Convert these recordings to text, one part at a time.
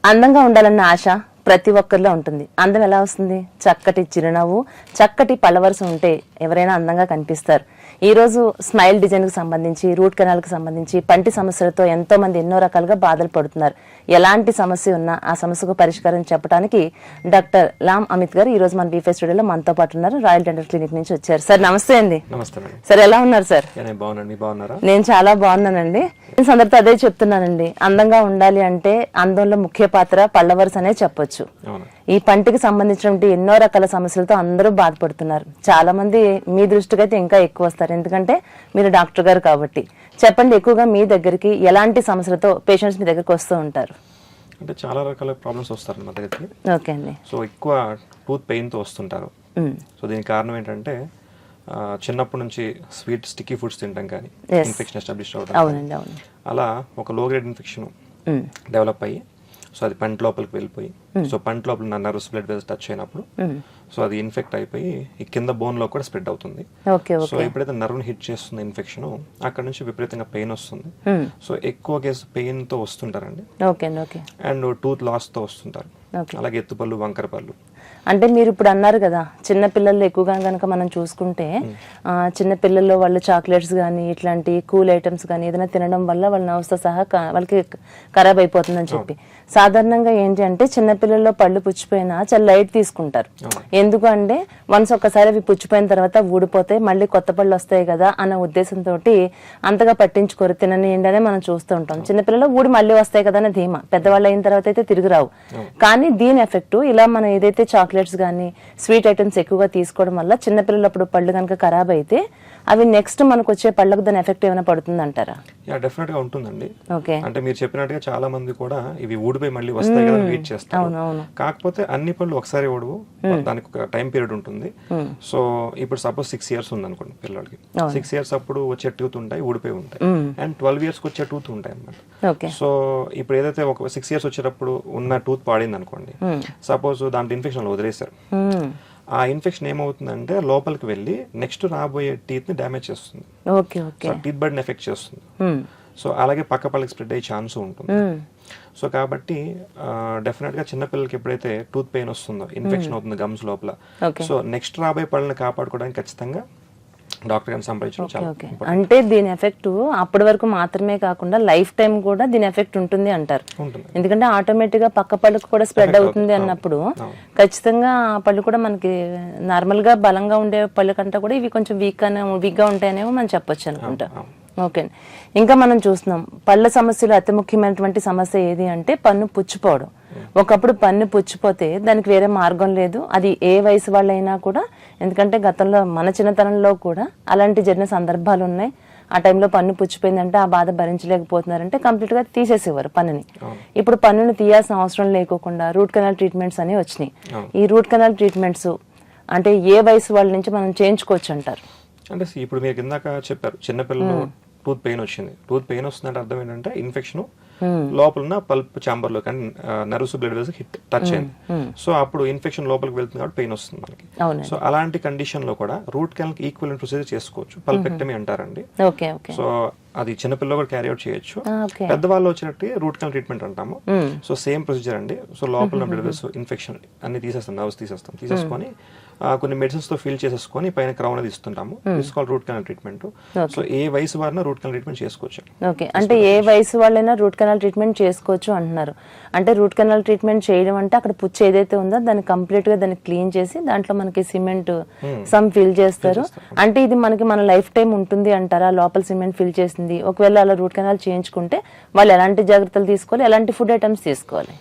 అందంగా ఉండాలన్న ఆశ ప్రతి ఒక్కరిలో ఉంటుంది. అందం ఎలా వస్తుంది? చక్కటి చిరునవ్వు, చక్కటి పళ్ళవరస ఉంటే ఎవరైనా అందంగా కనిపిస్తారు. ఈ రోజు స్మైల్ డిజైన్ కు సంబంధించి, రూట్ కెనాల్ కు సంబంధించి, పంటి సమస్యలతో ఎంతో మంది ఎన్నో రకాలుగా బాధలు పడుతున్నారు. ఎలాంటి సమస్య ఉన్నా ఆ సమస్యకు పరిష్కారం చెప్పడానికి డాక్టర్ లామ్ అమిత్ గారు ఈ రోజు మన బీఫే స్టూడియోలో మనతో పాటు ఉన్నారు. రాయల్ డెంటల్ క్లినిక్ నుంచి వచ్చారు. సార్ నమస్తే అండి. నమస్తే సార్, ఎలా ఉన్నారు సార్? నేను చాలా బాగున్నానండి. అందరితో అదే చెప్తున్నానండి, అందంగా ఉండాలి అంటే అందంలో ముఖ్య పాత్ర పళ్ళవరస అనే చెప్పొచ్చు. ఈ పంటికి సంబంధించినటువంటి ఎన్నో రకాల సమస్యలతో అందరూ బాధపడుతున్నారు. చాలా మంది మీ దృష్టికి అయితే ఇంకా ఎక్కువ వస్తారు, ఎందుకంటే మీరు డాక్టర్ గారు కాబట్టి. చెప్పండి, ఎక్కువగా మీ దగ్గరికి ఎలాంటి సమస్యలతో పేషెంట్స్ మీ దగ్గరికి వస్తూ ఉంటారు? అంటే చాలా రకాల ప్రాబ్లమ్స్ వస్తారు మా దగ్గరికి. ఓకే అండి. సో ఎక్కువ టూత్ పెయిన్ తో వస్తుంటారు. సో దీనికి కారణం ఏంటంటే చిన్నప్పటి నుంచి స్వీట్ స్టిక్కీ ఫుడ్స్ తింటాం కానీ ఇన్ఫెక్షన్ ఎస్టాబ్లిష్ అవడం, అలా ఒక లో గ్రేడ్ ఇన్ఫెక్షన్ డెవలప్ అయ్యి సో అది పంట లోపలికి వెళ్ళిపోయి సో పంట లోపల నర్వస్ బ్లడ్ వెజల్స్ టచ్ అయినప్పుడు సో అది ఇన్ఫెక్ట్ అయిపోయి ఈ కింద బోన్ లో కూడా స్ప్రెడ్ అవుతుంది. సో ఎప్పుడైతే నర్వ్ హిట్ చేస్తుంది ఇన్ఫెక్షన్, అక్కడ నుంచి విపరీతంగా పెయిన్ వస్తుంది. సో ఎక్కువ కేసు పెయిన్ తో వస్తుంటారండి. అండ్ టూత్ లాస్ తో వస్తుంటారు. అలాగే ఎత్తుపళ్ళు, వంకర పళ్ళు. అంటే మీరు ఇప్పుడు అన్నారు కదా, చిన్న పిల్లల్లో ఎక్కువగా కనుక మనం చూసుకుంటే చిన్న పిల్లల్లో వాళ్ళు చాక్లెట్స్ కానీ ఇట్లాంటి కూల్ ఐటమ్స్ కానీ ఏదైనా తినడం వల్ల వాళ్ళ నవ్వుతో సహా వాళ్ళకి ఖరాబ్ అయిపోతుందని చెప్పి, సాధారణంగా ఏంటి అంటే చిన్నపిల్లల్లో పళ్ళు పుచ్చిపోయినా చాలా లైట్ తీసుకుంటారు. ఎందుకు అంటే వన్స్ ఒక్కసారి అవి పుచ్చిపోయిన తర్వాత ఊడిపోతే మళ్ళీ కొత్త పళ్ళు వస్తాయి కదా అన్న ఉద్దేశంతో అంతగా పట్టించుకోరు, తిననియండి అనే మనం చూస్తూ ఉంటాం. చిన్నపిల్లలు ఊడి మళ్ళీ వస్తాయి కదా అనే ధీమా, పెద్దవాళ్ళు అయిన తర్వాత అయితే తిరిగి రావు. కానీ దీని ఎఫెక్ట్ ఇలా మనం ఏదైతే చాక్లెట్స్ కానీ స్వీట్ ఐటమ్స్ ఎక్కువగా తీసుకోవడం వల్ల చిన్నపిల్లలప్పుడు పళ్ళు కనుక ఖరాబ్ అయితే అవి నెక్స్ట్ మనకు వచ్చే పళ్ళకు దాని ఎఫెక్ట్ ఏమైనా పడుతుంది అంటారా? డెఫినెట్ గా ఉంటుందండి. అంటే మీరు చెప్పినట్టుగా చాలా మంది కూడా ఇవి ఊడిపోయి మళ్ళీ వస్తాయి కదా వెయిట్ చేస్తారు. కాకపోతే అన్ని పళ్ళు ఒకసారి ఊడవు, దానికి ఒక టైం పీరియడ్ ఉంటుంది. సో ఇప్పుడు సపోజ్ 6 years ఉంది అనుకోండి పిల్లలకి, 6 years అప్పుడు వచ్చే టూత్ ఉంటాయి, ఊడిపోయి ఉంటాయి. అండ్ 12 years వచ్చే టూత్ ఉంటాయి అన్నమాట. సో ఇప్పుడు ఏదైతే ఒక 6 years వచ్చేటప్పుడు ఉన్న టూత్ పాడింది అనుకోండి, సపోజ్ దాంట్లో ఇన్ఫెక్షన్ వదిలేశారు, ఆ ఇన్ఫెక్షన్ ఏమవుతుందంటే లోపలికి వెళ్ళి నెక్స్ట్ రాబోయే టీత్ ని డ్యామేజ్ చేస్తుంది, టీత్ బర్డ్ ఎఫెక్ట్ చేస్తుంది. సో అలాగే పక్క పళ్ళకి స్ప్రెడ్ అయ్యే ఛాన్స్ ఉంటుంది. సో కాబట్టి డెఫినెట్ గా చిన్నపిల్లలకి ఎప్పుడైతే టూత్ పెయిన్ వస్తుందో, ఇన్ఫెక్షన్ అవుతుంది గమ్స్ లోపల, సో నెక్స్ట్ రాబోయే పళ్ళని కాపాడుకోవడానికి ఖచ్చితంగా డాక్టర్ గారిని సంప్రదించడం చాలా ఇంపార్టెంట్. అంటే దీని ఎఫెక్ట్ అప్పటి వరకు మాత్రమే కాకుండా లైఫ్ టైం కూడా దీని ఎఫెక్ట్ ఉంటుంది అంటారు. ఎందుకంటే ఆటోమేటిక్ గా పక్క పళ్ళకు కూడా స్ప్రెడ్ అవుతుంది అన్నప్పుడు ఖచ్చితంగా ఆ పళ్ళు కూడా మనకి నార్మల్ గా బలంగా ఉండే పళ్ళు కంటే కూడా ఇవి కొంచెం వీక్ గా ఉంటాయనేమో మనం చెప్పొచ్చు అనుకుంటా. ఓకే. ఇంకా మనం చూస్తున్నాం పళ్ళ సమస్యలు అతి ముఖ్యమైనటువంటి సమస్య ఏది అంటే పన్ను పుచ్చిపోవడం. ఒకప్పుడు పన్ను పుచ్చిపోతే దానికి వేరే మార్గం లేదు, అది ఏ వయసు వాళ్ళైనా కూడా. ఎందుకంటే గతంలో మన చిన్నతనంలో కూడా అలాంటి జరిగిన సందర్భాలు ఉన్నాయి. ఆ టైంలో పన్ను పుచ్చిపోయిందంటే ఆ బాధ భరించలేకపోతున్నారంటే కంప్లీట్ గా తీసేసేవారు పన్నుని. ఇప్పుడు పన్నును తీయాల్సిన అవసరం లేకోకుండా రూట్ కెనాల్ ట్రీట్మెంట్స్ అనేవి వచ్చినాయి. ఈ రూట్ కెనాల్ ట్రీట్మెంట్స్ అంటే ఏ వయసు వాళ్ళ నుంచి మనం చేయించుకోవచ్చు అంటారు? అంటే ఇప్పుడు మీరు ఇందాక చెప్పారు చిన్నపిల్లలు టూత్ పెయిన్ వచ్చింది. టూత్ పెయిన్ వస్తుందంటే అర్థం ఏంటంటే ఇన్ఫెక్షన్ లోపల పల్ప్ చాంబర్ లో కానీ nerves blood vessels hit touch అయింది. సో అప్పుడు ఇన్ఫెక్షన్ లోపలికి వెళ్తుంది కాబట్టి పెయిన్ వస్తుంది మనకి. సో అలాంటి కండిషన్ లో కూడా రూట్ కెనాల్ ఈక్వలెంట్ ప్రొసీజర్ చేసుకోవచ్చు, పల్పెక్టమీ అంటారండి. సో అది చిన్నపిల్లలు కూడా క్యారీ అవుట్ చేయొచ్చు. పెద్దవాళ్ళు వచ్చినట్టు రూట్ కెనాల్ ట్రీట్మెంట్ అంటాము. సో సేమ్ ప్రొసీజర్ అండి. సో లోపల బ్లడ్ వెజల్స్ ఇన్ఫెక్షన్ అన్ని తీసేస్తాం, నర్వ్స్ తీసేసుకొని కొన్ని మెడిసిన్స్ తో ఫిల్ చేసేసుకొని పైన క్రౌన్ అది ఇస్తుంటాము. తీసుకోవాలి రూట్ కెనాల్ ట్రీట్మెంట్. సో ఏ వయసు వారినా రూట్ కెనాల్ ట్రీట్మెంట్ చేసుకోవచ్చు. ఓకే. అంటే ఏ వయసు వాళ్ళైనా రూట్ కెనాల్ ట్రీట్మెంట్ చేసుకోవచ్చు అంటున్నారు. అంటే రూట్ కెనాల్ ట్రీట్మెంట్ చేయడం అంటే అక్కడ పుచ్చు ఏదైతే ఉందో దాన్ని కంప్లీట్ గా దాన్ని క్లీన్ చేసి దాంట్లో మనకి సిమెంట్ సమ్ ఫిల్ చేస్తారు. అంటే ఇది మనకి మన లైఫ్ టైం ఉంటుంది అంటారా? లోపల సిమెంట్ ఫిల్ చేసింది ఒకవేళ అలా రూట్ కెనాల్ చేయించుకుంటే వాళ్ళు ఎలాంటి జాగ్రత్తలు తీసుకోవాలి, ఎలాంటి ఫుడ్ ఐటమ్స్ తీసుకోవాలి?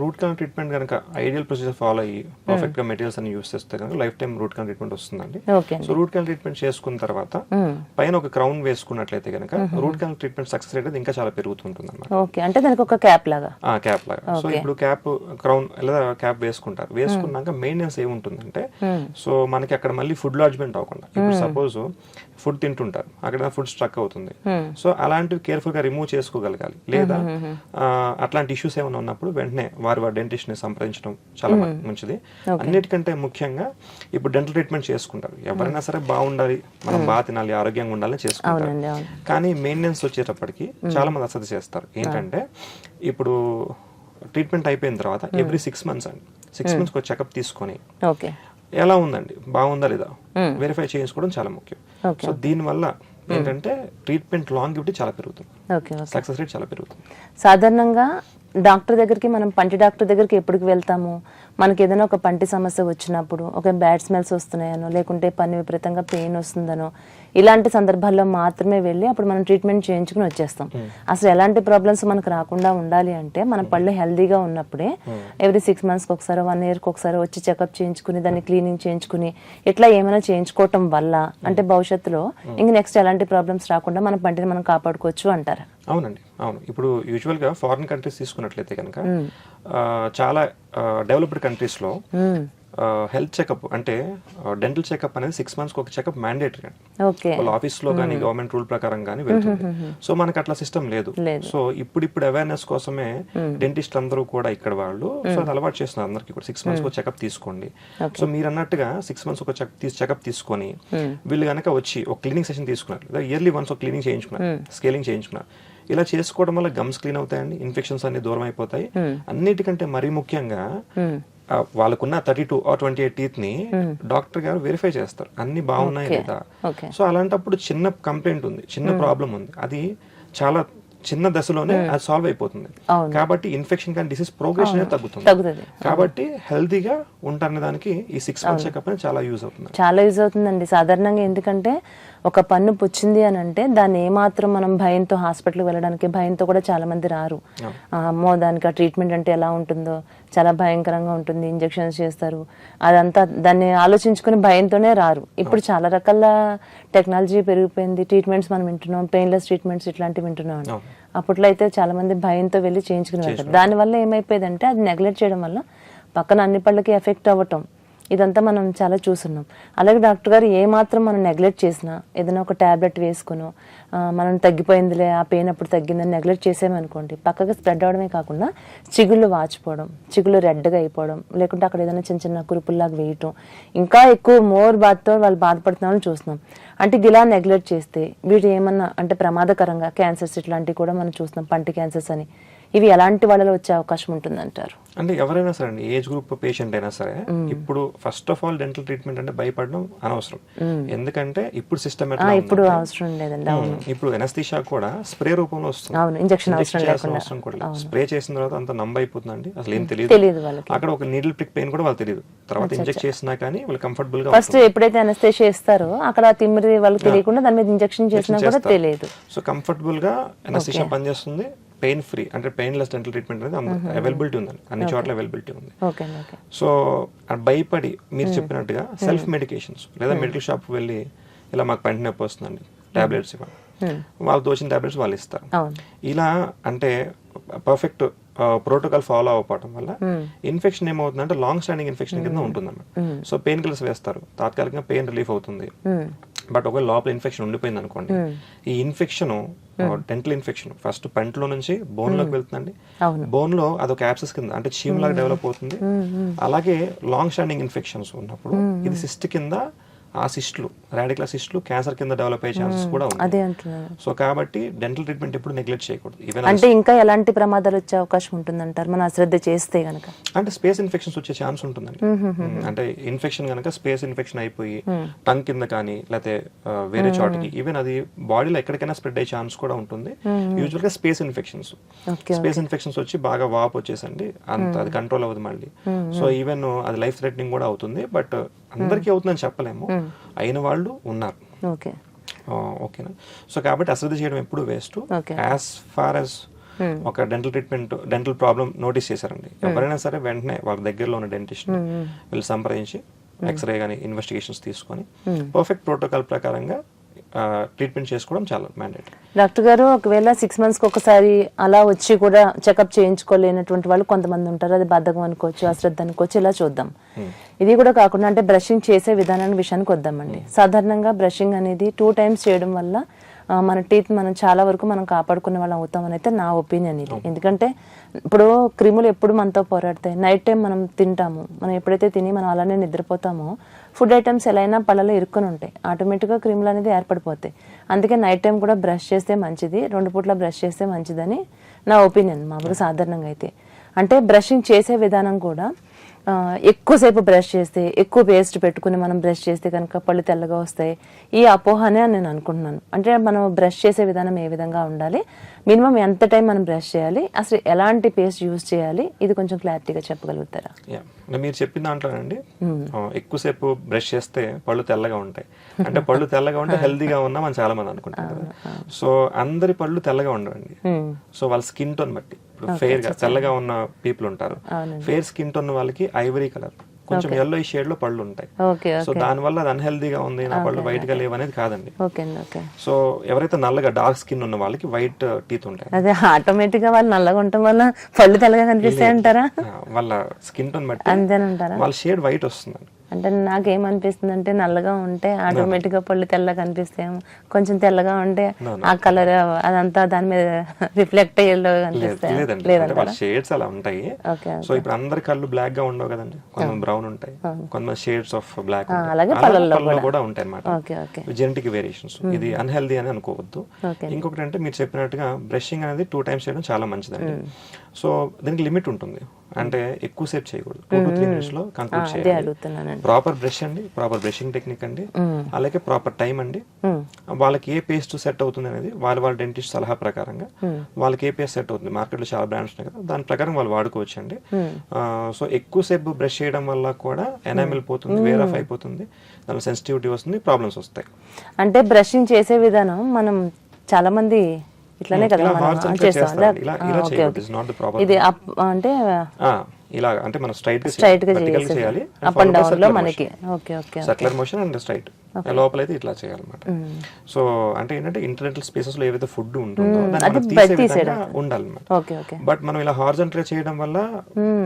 రూట్ కెనాల్ ట్రీట్మెంట్ కనుక ఐడియల్ ప్రొసీజర్ ఫాలో అయ్యి పర్ఫెక్ట్ గా మెటీరియల్స్ అని యూస్ చేస్తే కనుక life time root canal treatment వస్తుందండి. సో రూట్ కెనాల్ ట్రీట్మెంట్ చేసుకున్న తర్వాత పైన ఒక క్రౌన్ వేసుకున్నట్లయితే కనుక root canal treatment success rate ఇంకా చాలా పెరుగుతుంటుంది అన్నమాట. ఓకే. అంటే దానికి ఒక క్యాప్ లాగా. సో ఇప్పుడు క్యాప్ క్రౌన్ లేదా క్యాప్ వేసుకుంటారు. వేసుకున్నాక మెయింటెనెన్స్ ఏముంటుందంటే సో మనకి అక్కడ మళ్ళీ ఫుడ్ లాడ్జ్మెంట్ అవ్వకుండా, ఇప్పుడు సపోజ్ ఫుడ్ తింటుంటారు, అక్కడ ఫుడ్ స్ట్రక్ అవుతుంది. సో అలాంటివి కేర్ఫుల్ గా రిమూవ్ చేసుకోగలగాలి. లేదా అట్లాంటి ఇష్యూస్ ఏమైనా ఉన్నప్పుడు వెంటనే వారి డెంటిస్ట్ ని సంప్రదించడం చాలా మంచిది. అన్నిటికంటే ముఖ్యంగా ఇప్పుడు డెంటల్ ట్రీట్మెంట్ చేసుకుంటారు, ఎవరైనా సరే బాగుండాలి, మనం బాగా తినాలి, ఆరోగ్యంగా ఉండాలని చేసుకుంటారు. కానీ మెయింటెనెన్స్ వచ్చేటప్పటికి చాలా మంది అసలు చేస్తారు. ఏంటంటే ఇప్పుడు ట్రీట్మెంట్ అయిపోయిన తర్వాత ఎవ్రీ 6 months అండి 6 months ఒక చెకప్ తీసుకొని ఓకే ఎలా ఉందండి, బాగుందా లేదా వెరిఫై చేసుకోవడం చాలా ముఖ్యం. సో దీనివల్ల ఏంటంటే ట్రీట్మెంట్ లాంగివిటీ చాలా పెరుగుతుంది, సక్సెస్ రేట్ చాలా పెరుగుతుంది. సాధారణంగా డాక్టర్ దగ్గరికి మనం పంటి డాక్టర్ దగ్గరికి ఎప్పటికి వెళ్తాము, మనకి ఏదైనా ఒక పంటి సమస్య వచ్చినప్పుడు, ఒక బ్యాడ్ స్మెల్స్ వస్తున్నాయనో లేకుంటే పన్ను విపరీతంగా పెయిన్ వస్తుందనో ఇలాంటి సందర్భాల్లో మాత్రమే వెళ్ళి అప్పుడు మనం ట్రీట్మెంట్ చేయించుకుని వచ్చేస్తాం. అసలు ఎలాంటి ప్రాబ్లమ్స్ మనకు రాకుండా ఉండాలి అంటే మన పళ్ళు హెల్దీగా ఉన్నప్పుడే ఎవ్రీ 6 months ఒకసారి 1 year ఒకసారి వచ్చి చెకప్ చేయించుకుని దాన్ని క్లీనింగ్ చేయించుకుని ఇట్లా ఏమైనా చేయించుకోవటం వల్ల అంటే భవిష్యత్తులో ఇంక నెక్స్ట్ ఎలాంటి ప్రాబ్లమ్స్ రాకుండా మన పంటిని మనం కాపాడుకోవచ్చు అంటారా? అవునండి, అవును. ఇప్పుడు యూజువల్గా ఫారిన్ కంట్రీస్ తీసుకున్నట్లయితే కనుక చాలా డెవలప్డ్ కంట్రీస్లో హెల్త్ చెకప్ అంటే డెంటల్ చెకప్ అనేది 6 months ఒక చెకప్ మ్యాండేటరీ అండి. వాళ్ళ ఆఫీస్లో కానీ గవర్నమెంట్ రూల్ ప్రకారం కానీ వెళ్తుంది. సో మనకు అట్లా సిస్టమ్ లేదు. సో ఇప్పుడు అవేర్నెస్ కోసమే డెంటిస్ట్ అందరూ కూడా ఇక్కడ వాళ్ళు సో అది అలవాటు చేస్తున్నారు అందరికి కూడా 6 months ఒక చెకప్ తీసుకోండి. సో మీరు అన్నట్టుగా 6 months ఒక చెకప్ తీసుకొని వీళ్ళు కనుక వచ్చి ఒక క్లీనింగ్ సెషన్ తీసుకున్నారు, లేదా ఇయర్లీ వన్స్ ఒక క్లీనింగ్ చేయించుకున్నారు, స్కేలింగ్ చేయించుకున్నారు. ఇలా చేసుకోవడం వల్ల గమ్స్ క్లీన్ అవుతాయండి, ఇన్ఫెక్షన్స్ అన్ని దూరం అయిపోతాయి. అన్నిటికంటే మరీ ముఖ్యంగా వాళ్ళకున్న 32 or 28 teeth ని డాక్టర్ గారు వెరిఫై చేస్తారు అన్ని బాగున్నాయి లేదా. సో అలాంటప్పుడు చిన్న కంప్లైంట్ ఉంది, చిన్న ప్రాబ్లం ఉంది, అది చాలా చిన్న దశలోనే అది సాల్వ్ అయిపోతుంది. కాబట్టి ఇన్ఫెక్షన్ కానీ డిసీజ్ ప్రోగ్రెషన్ అనేది తగ్గుతుంది. కాబట్టి హెల్తీగా ఉంటారనే దానికి ఈ 6 months చెకప్ అనేది చాలా యూజ్ అవుతుంది. చాలా యూజ్ అవుతుందండి సాధారణంగా. ఎందుకంటే ఒక పన్ను పుచ్చింది అని అంటే దాన్ని ఏమాత్రం మనం భయంతో హాస్పిటల్కి వెళ్ళడానికి భయంతో కూడా చాలా మంది రారు. అమ్మో దానికి ఆ ట్రీట్మెంట్ అంటే ఎలా ఉంటుందో చాలా భయంకరంగా ఉంటుంది, ఇంజెక్షన్స్ చేస్తారు, అదంతా దాన్ని ఆలోచించుకుని భయంతోనే రారు. ఇప్పుడు చాలా రకాల టెక్నాలజీ పెరిగిపోయింది, ట్రీట్మెంట్స్ మనం వింటున్నాం, పెయిన్లెస్ ట్రీట్మెంట్స్ ఇట్లాంటివి వింటున్నాం. అప్పట్లో అయితే చాలా మంది భయంతో వెళ్ళి చేయించుకుని వెళ్తారు. దానివల్ల ఏమైపోయేదంటే అది నెగ్లెక్ట్ చేయడం వల్ల పక్కన అన్ని పళ్ళకి ఎఫెక్ట్ అవ్వటం ఇదంతా మనం చాలా చూస్తున్నాం. అలాగే డాక్టర్ గారు ఏమాత్రం మనం నెగ్లెక్ట్ చేసినా ఏదైనా ఒక ట్యాబ్లెట్ వేసుకునో మనం తగ్గిపోయిందిలే ఆ పెయిన్ అప్పుడు తగ్గిందని నెగ్లెక్ట్ చేసామనుకోండి పక్కకి స్ప్రెడ్ అవడమే కాకుండా చిగుళ్ళు వాచిపోవడం, చిగుళ్ళు రెడ్గా అయిపోవడం, లేకుంటే అక్కడ ఏదైనా చిన్న చిన్న కురుపుల్లాగా వేయటం, ఇంకా ఎక్కువ మోర్ బాధతో వాళ్ళు బాధపడుతున్నారని చూస్తున్నాం. అంటే ఇది ఇలా నెగ్లెక్ట్ చేస్తే వీటి ఏమన్నా అంటే ప్రమాదకరంగా క్యాన్సర్స్ ఇట్లాంటివి కూడా మనం చూస్తున్నాం, పంటి క్యాన్సర్స్ అని. ఇవి ఎలాంటి వాళ్ళలో వచ్చే అవకాశం ఉంటుందంటారు? అంటే ఎవరైనా సరే అండి, ఏజ్ గ్రూప్ పేషెంట్ అయినా సరే ఇప్పుడు first of all dental treatment అంటే భయపడడం అనవసరం. ఎందుకంటే ఇప్పుడు సిస్టమ్ ఇప్పుడు అవసరం లేదండి. ఇప్పుడు ఎనస్థీషియా కూడా స్ప్రే రూపంలో వస్తుంది, ఇంజెక్షన్ అవసరం కూడా. స్ప్రే చేసిన తర్వాత అంత నంబ్ అయిపోతుందండి, అసలు ఏం తెలియదు వాళ్ళకి. అక్కడ ఒక నీడిల్ ప్రిక్ పెయిన్ కూడా వాళ్ళు తెలియదు, తర్వాత ఇంజెక్ట్ చేసినా కానీ వాళ్ళు కంఫర్టబుల్ గా. ఫస్ట్ ఎప్పుడైతే ఎనస్థీషియా ఇస్తారో అక్కడ తిమ్మిరి వాళ్ళకి తెలియకుండా దాని మీద ఇంజెక్షన్ చేసినా కూడా తెలియదు. సో కంఫర్టబుల్ గా ఎనస్థీషియా పనిచేస్తుంది, పెయిన్ ఫ్రీ అంటే పెయిన్లెస్ డెంటల్ ట్రీట్మెంట్ అనేది అవైలబిలిటీ ఉందండి, అన్ని చోట్ల అవైలబిలిటీ ఉంది. సో భయపడి మీరు చెప్పినట్టుగా సెల్ఫ్ మెడికేషన్స్ లేదా మెడికల్ షాప్ వెళ్ళి ఇలా మాకు పంటి నొప్పి వస్తుందండి టాబ్లెట్స్ ఇవ్వండి, వాళ్ళు దోచిన టాబ్లెట్స్ వాళ్ళు ఇస్తారు. ఇలా అంటే పర్ఫెక్ట్ ప్రోటోకాల్ ఫాలో అవ్వడం వల్ల ఇన్ఫెక్షన్ ఏమవుతుందంటే లాంగ్ స్టాండింగ్ ఇన్ఫెక్షన్ కింద ఉంటుందన్నమాట. సో పెయిన్ కిల్లర్స్ వేస్తారు, తాత్కాలికంగా పెయిన్ రిలీఫ్ అవుతుంది. బట్ ఒకవేళ లోపల ఇన్ఫెక్షన్ ఉండిపోయింది అనుకోండి, ఈ ఇన్ఫెక్షన్ డెంటల్ ఇన్ఫెక్షన్ ఫస్ట్ పంటలో నుంచి బోన్ లోకి వెళ్తుందండి. బోన్ లో అదొక యాప్సెస్ కింద అంటే చీమ్ లాగా డెవలప్ అవుతుంది. అలాగే లాంగ్ స్టాండింగ్ ఇన్ఫెక్షన్స్ ఉన్నప్పుడు ఇది సిస్ట్ కింద ఆ సిస్టులు రాడికులర్ సిస్టులు క్యాన్సర్ కింద డెవలప్ అయ్యే ఛాన్సెస్ కూడా ఉన్నాయి. సో కాబట్టి డెంటల్ ట్రీట్మెంట్ ఎప్పుడు నెగ్లెక్ట్ చేయకూడదు. అంటే ఇంకా ఎలాంటి ప్రమాదాలు వచ్చే అవకాశం ఉంటుందంటారు మనం అశ్రద్ధ చేస్తే గనక? అంటే స్పేస్ ఇన్ఫెక్షన్స్ వచ్చే ఛాన్స్ ఉంటుందండి. అంటే ఇన్ఫెక్షన్ కనుక స్పేస్ ఇన్ఫెక్షన్ అయిపోయి టంగ్ కింద కానీ లేకపోతే వేరే చోటికి ఈవెన్ అది బాడీలో ఎక్కడికైనా స్ప్రెడ్ అయ్యే ఛాన్స్ కూడా ఉంటుంది. యూజువల్ గా స్పేస్ ఇన్ఫెక్షన్స్ వచ్చి బాగా వాపు వచ్చేసండి, అంత అది కంట్రోల్ అవ్వదు మళ్ళీ. సో ఈవెన్ అది లైఫ్ థ్రెటనింగ్ కూడా అవుతుంది. బట్ అందరికీ అవుతుందని చెప్పలేము, అయిన వాళ్ళు ఉన్నారు. ఓకేనా? సో కాబట్టి అశ్రద్ధ చేయడం ఎప్పుడు వేస్ట్. యాజ్ ఫార్ యాజ్ ఒక dental treatment dental problem notice చేశారండి, ఎవరైనా సరే వెంటనే వాళ్ళ దగ్గరలో ఉన్న డెంటిస్ట్ వీళ్ళు సంప్రదించి ఎక్స్రే కానీ ఇన్వెస్టిగేషన్స్ తీసుకొని పర్ఫెక్ట్ ప్రోటోకాల్ ప్రకారంగా ట్రీట్మెంట్ చేసుకోవడం చాలా మ్యాండేటరీ. డాక్టర్ గారు ఒకవేళ 6 months ఒకసారి అలా వచ్చి కూడా చెకప్ చేయించుకోలేనటువంటి వాళ్ళు కొంతమంది ఉంటారు, అది బద్ధకం అనుకోవచ్చు, అశ్రద్ధ అనుకోవచ్చు, ఇలా చూద్దాం. ఇది కూడా కాకుండా అంటే బ్రషింగ్ చేసే విషయానికి వద్దామండి. సాధారణంగా బ్రషింగ్ అనేది 2 times చేయడం వల్ల మన టీత్ మనం చాలా వరకు మనం కాపాడుకునే వాళ్ళం అవుతామని అయితే నా ఒపీనియన్ ఇది. ఎందుకంటే ఇప్పుడు క్రిములు ఎప్పుడు మనతో పోరాడతాయి. నైట్ టైం మనం తింటాము, మనం ఎప్పుడైతే తిని మనం అలానే నిద్రపోతామో ఫుడ్ ఐటమ్స్ ఎలా అయినా పళ్ళలో ఇరుక్కుని ఉంటాయి, ఆటోమేటిక్గా క్రిములు అనేది ఏర్పడిపోతాయి. అందుకే నైట్ టైం కూడా బ్రష్ చేస్తే మంచిది, 2 పూట్ల బ్రష్ చేస్తే మంచిదని నా ఒపీనియన్ మామూలుగా సాధారణంగా అయితే. అంటే బ్రషింగ్ చేసే విధానం కూడా ఎక్కువసేపు బ్రష్ చేస్తే, ఎక్కువ పేస్ట్ పెట్టుకుని మనం బ్రష్ చేస్తే కనుక పళ్ళు తెల్లగా వస్తాయి, ఈ అపోహనే నేను అనుకుంటున్నాను. అంటే మనం బ్రష్ చేసే విధానం ఏ విధంగా ఉండాలి, మినిమం ఎంత టైం మనం బ్రష్ చేయాలి, అసలు ఎలాంటి పేస్ట్ యూజ్ చేయాలి, ఇది కొంచెం క్లారిటీగా చెప్పగలుగుతారా? మీరు చెప్పిన దాంట్లోనండి ఎక్కువసేపు బ్రష్ చేస్తే పళ్ళు తెల్లగా ఉంటాయి అంటే పళ్ళు తెల్లగా ఉంటే హెల్దీగా ఉన్నా మనం చాలా మంది అనుకుంటాం కదా. సో అందరి పళ్ళు తెల్లగా ఉండవండి. సో వాళ్ళ స్కిన్ టోన్ బట్టి, ఇప్పుడు ఫెయిర్ గా తెల్లగా ఉన్న పీపుల్ ఉంటారు, ఫెయిర్ స్కిన్ టోన్ వాళ్ళకి ఐవరీ కలర్ కొంచెం ఎల్లో షేడ్ లో పళ్ళు ఉంటాయి. సో దాని వల్ల అది అన్హెల్దీగా ఉంది, నా పళ్ళు వైట్ గా లేవు అనేది కాదండి. సో ఎవరైతే నల్లగా డార్క్ స్కిన్ ఉన్న వాళ్ళకి వైట్ టీత్ ఉంటాయి, అదే ఆటోమేటిక్ గా వాళ్ళు నల్లగా ఉండటం వల్ల పళ్ళు తెల్లగా కనిపిస్తాయి అంటారా? వాళ్ళ స్కిన్ టోన్ బట్టి అంతేనంటారా? వాళ్ళ షేడ్ వైట్ వస్తుందండి. అంటే నాకేమనిపిస్తుంది అంటే నల్లగా ఉంటే ఆటోమేటిక్ గా పళ్ళు తెల్లగా కనిపిస్తాయేమో, కొంచెం తెల్లగా ఉంటే ఆ కలర్ అదంతా దాని మీద రిఫ్లెక్ట్ అయ్యేలో కనిపిస్తాయి. షేడ్స్ అలా ఉంటాయి. సో ఇప్పుడు అందరి కళ్ళు బ్లాక్ గా ఉండవు కదండి, కొంతమంది బ్రౌన్ ఉంటాయి, కొంతమంది షేడ్స్ ఆఫ్ బ్లాక్ కూడా ఉంటాయి అన్నమాట. జెనెటిక్ వేరియేషన్స్, ఇది అన్హెల్దీ అని అనుకోవద్దు. ఇంకొకటి అంటే మీరు చెప్పినట్టుగా బ్రషింగ్ అనేది 2 times చేయడం చాలా మంచిదండి. సో దీనికి లిమిట్ ఉంటుంది, అంటే ఎక్కువసేపు చేయకూడదు, 2 to 3 minutes లో కంక్లూడ్ చేయాలి. ప్రాపర్ బ్రష్ అండి, ప్రాపర్ బ్రషింగ్ టెక్నిక్ అండి, అలాగే ప్రాపర్ టైం అండి. వాళ్ళకి ఏ పేస్ట్ సెట్ అవుతుంది అనేది వాళ్ళ డెంటిస్ట్ సలహా ప్రకారంగా వాళ్ళకి ఏ పేస్ట్ సెట్ అవుతుంది, మార్కెట్ లో చాలా బ్రాండ్స్ ఉన్నాయి కదా, దాని ప్రకారం వాళ్ళు వాడుకోవచ్చు అండి. సో ఎక్కువసేపు బ్రష్ చేయడం వల్ల కూడా ఎనామిల్ పోతుంది, వేర్ ఆఫ్ అయిపోతుంది, దానిలో సెన్సిటివిటీ వస్తుంది, ప్రాబ్లమ్స్ వస్తాయి. అంటే బ్రషింగ్ చేసే విధానం మనం చాలా మంది ఇట్లానే కదా ఇది అంటే ఇలా అంటే మనం స్ట్రైట్ గా చేయాలి, అప్ అండ్ డౌన్ లో మనకి సర్క్యులర్ మోషన్ అండ్ స్ట్రైట్, లోపల అయితే ఇట్లా చేయాలన్నమాట. సో అంటే ఏంటంటే ఇంటర్నల్ స్పేసెస్ లో ఏవైతే ఫుడ్ ఉంటుందో ఉండాలన్నమాట. బట్ మనం ఇలా హారిజాంటల్ గా చేయడం వల్ల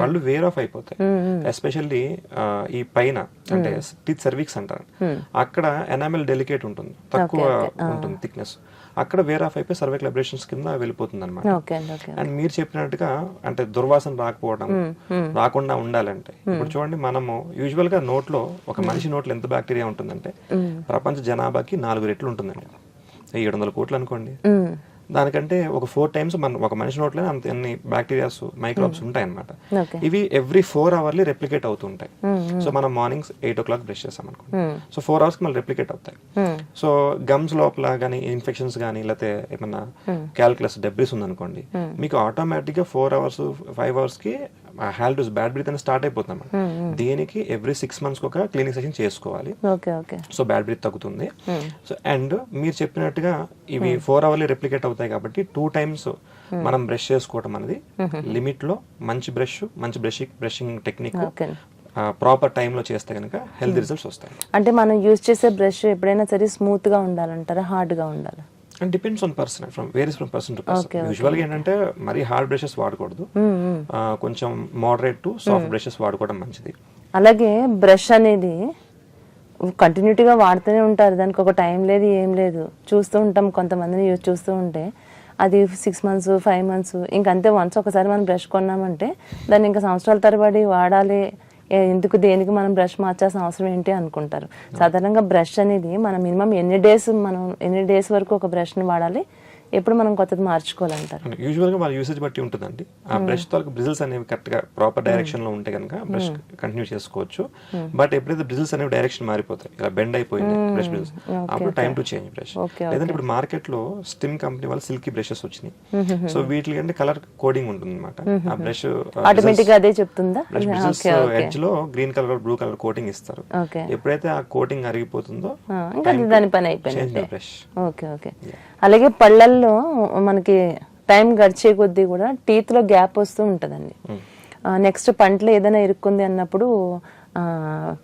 పళ్ళు వేర్ ఆఫ్ అయిపోతాయి. ఎస్పెషల్లీ ఈ పైన అంటే టీత్ సర్విక్స్ అంటారు, అక్కడ ఎనామిల్ డెలికేట్ ఉంటుంది, తక్కువ ఉంటుంది థిక్నెస్, అక్కడ వేర్ ఆఫ్ అయిపోయి సర్వైకల్ అబ్రేషన్స్ కింద వెళ్ళిపోతుంది అనమాట. అండ్ మీరు చెప్పినట్టుగా అంటే దుర్వాసన రాకుండా ఉండాలంటే, ఇప్పుడు చూడండి మనము యూజువల్ గా నోట్లో, ఒక మనిషి నోట్లో ఎంత బ్యాక్టీరియా ఉంటుందంటే ప్రపంచ జనాభాకి 4 రెట్లు ఉంటుందండి. 700 కోట్లు అనుకోండి, దానికంటే ఒక 4 times ఒక మనిషి నోట్లో అంత ఎన్ని బ్యాక్టీరియాస్, మైక్రోబ్స్ ఉంటాయి అనమాట. ఇవి ఎవ్రీ 4 hours రెప్లికేట్ అవుతుంటాయి. సో మనం మార్నింగ్ 8 o'clock బ్రష్ చేస్తాం అనుకోండి, సో 4 hours మళ్ళీ రెప్లికేట్ అవుతాయి. సో గమ్స్ లోపల కానీ ఇన్ఫెక్షన్స్ కానీ, లేకపోతే ఏమన్నా క్యాల్కులస్ డెబ్రిస్ ఉందనుకోండి, మీకు ఆటోమేటిక్ గా 4 hours 5 hours కి హాల్డూస్ బ్యాడ్ బ్రీత్ అనేది స్టార్ట్ అయిపోతుంది. దీనికి ఎవ్రీ 6 months ఒక క్లినిక్ సెషన్ చేసుకోవాలి. సో బ్యాడ్ బ్రీత్ తగ్గుతుంది. సో అండ్ మీరు చెప్పినట్టుగా ఇవి 4 hours రెప్లికేట్ అవుతాయి కాబట్టి 2 times మనం బ్రష్ చేసుకోవడం అనేది లిమిట్ లో, మంచి బ్రషింగ్ టెక్నిక్ ప్రాపర్ టైమ్ లో చేస్తే కనుక హెల్తీ రిజల్ట్స్ వస్తాయి. అంటే మనం యూజ్ చేసే బ్రష్ ఎప్పుడైనా సరే స్మూత్ గా ఉండాలంటారా, హార్డ్ గా ఉండాలి? And depends on person, varies from person to person. Usual గా ఏంటంటే మరీ హార్డ్ బ్రషెస్ వాడకూడదు, కొంచెం మోడరేట్ టు సాఫ్ట్ బ్రషెస్ వాడుకోవడం మంచిది. అలాగే బ్రష్ అనేది కంటిన్యూటీగా వాడుతూనే ఉంటారు, దానికి ఒక టైం లేదు, ఏం లేదు. చూస్తూ ఉంటాం కొంతమందిని యూజ్ చూస్తూ ఉంటే, అది 6 months 5 months ఇంకంతే. వన్స్ ఒకసారి మనం బ్రష్ కొన్నామంటే దాన్ని ఇంకా సంవత్సరాల తరబడి వాడాలి, ఎందుకు దేనికి మనం బ్రష్ మార్చాల్సిన అవసరం ఏంటి అనుకుంటారు. సాధారణంగా బ్రష్ అనేది మనం మినిమం ఎన్ని డేస్ వరకు ఒక బ్రష్ ని వాడాలి, ఎప్పుడు మనం కొత్తది మార్చుకోవాలంటారు? యూజువల్ గా వాళ్ళ యూసేజ్ బట్టి ఉంటుందండి. ఆ బ్రష్ తో బ్రిజిల్స్ అనేవి కరెక్ట్ గా ప్రాపర్ డైరెక్షన్ లో ఉంటే కనుక బ్రష్ కంటిన్యూ చేసుకోవచ్చు. బట్ ఎప్పుడైతే బ్రిజిల్స్ అనేవి డైరెక్షన్ మారిపోతాయి, ఇలా బెండ్ అయిపోయింది బ్రష్ బ్రిజిల్స్, అప్పుడు టైం టు చేంజ్ బ్రష్. లేదంటే ఇప్పుడు మార్కెట్ లో స్టిమ్ కంపెనీ వాళ్ళు సిల్కీ బ్రషెస్ వచ్చినాయి. సో వీటి అంటే కలర్ కోడింగ్ ఉంటుంది అనమాట. ఆ బ్రష్ ఆటోమేటిక్ గా అదే చెప్తుందా? బ్రిజిల్స్ ఎడ్జ్ లో green colour blue colour coating ఇస్తారు. ఎప్పుడైతే ఆ కోటింగ్ అరిగిపోతుందో దాని పని అయిపోయింది బ్రష్. అలాగే పళ్ళల్లో మనకి టైం గడిచే కొద్దీ కూడా టీత్ లో గ్యాప్ వస్తూ ఉంటదండి. నెక్స్ట్ పంటలో ఏదైనా ఇరుక్కుంది అన్నప్పుడు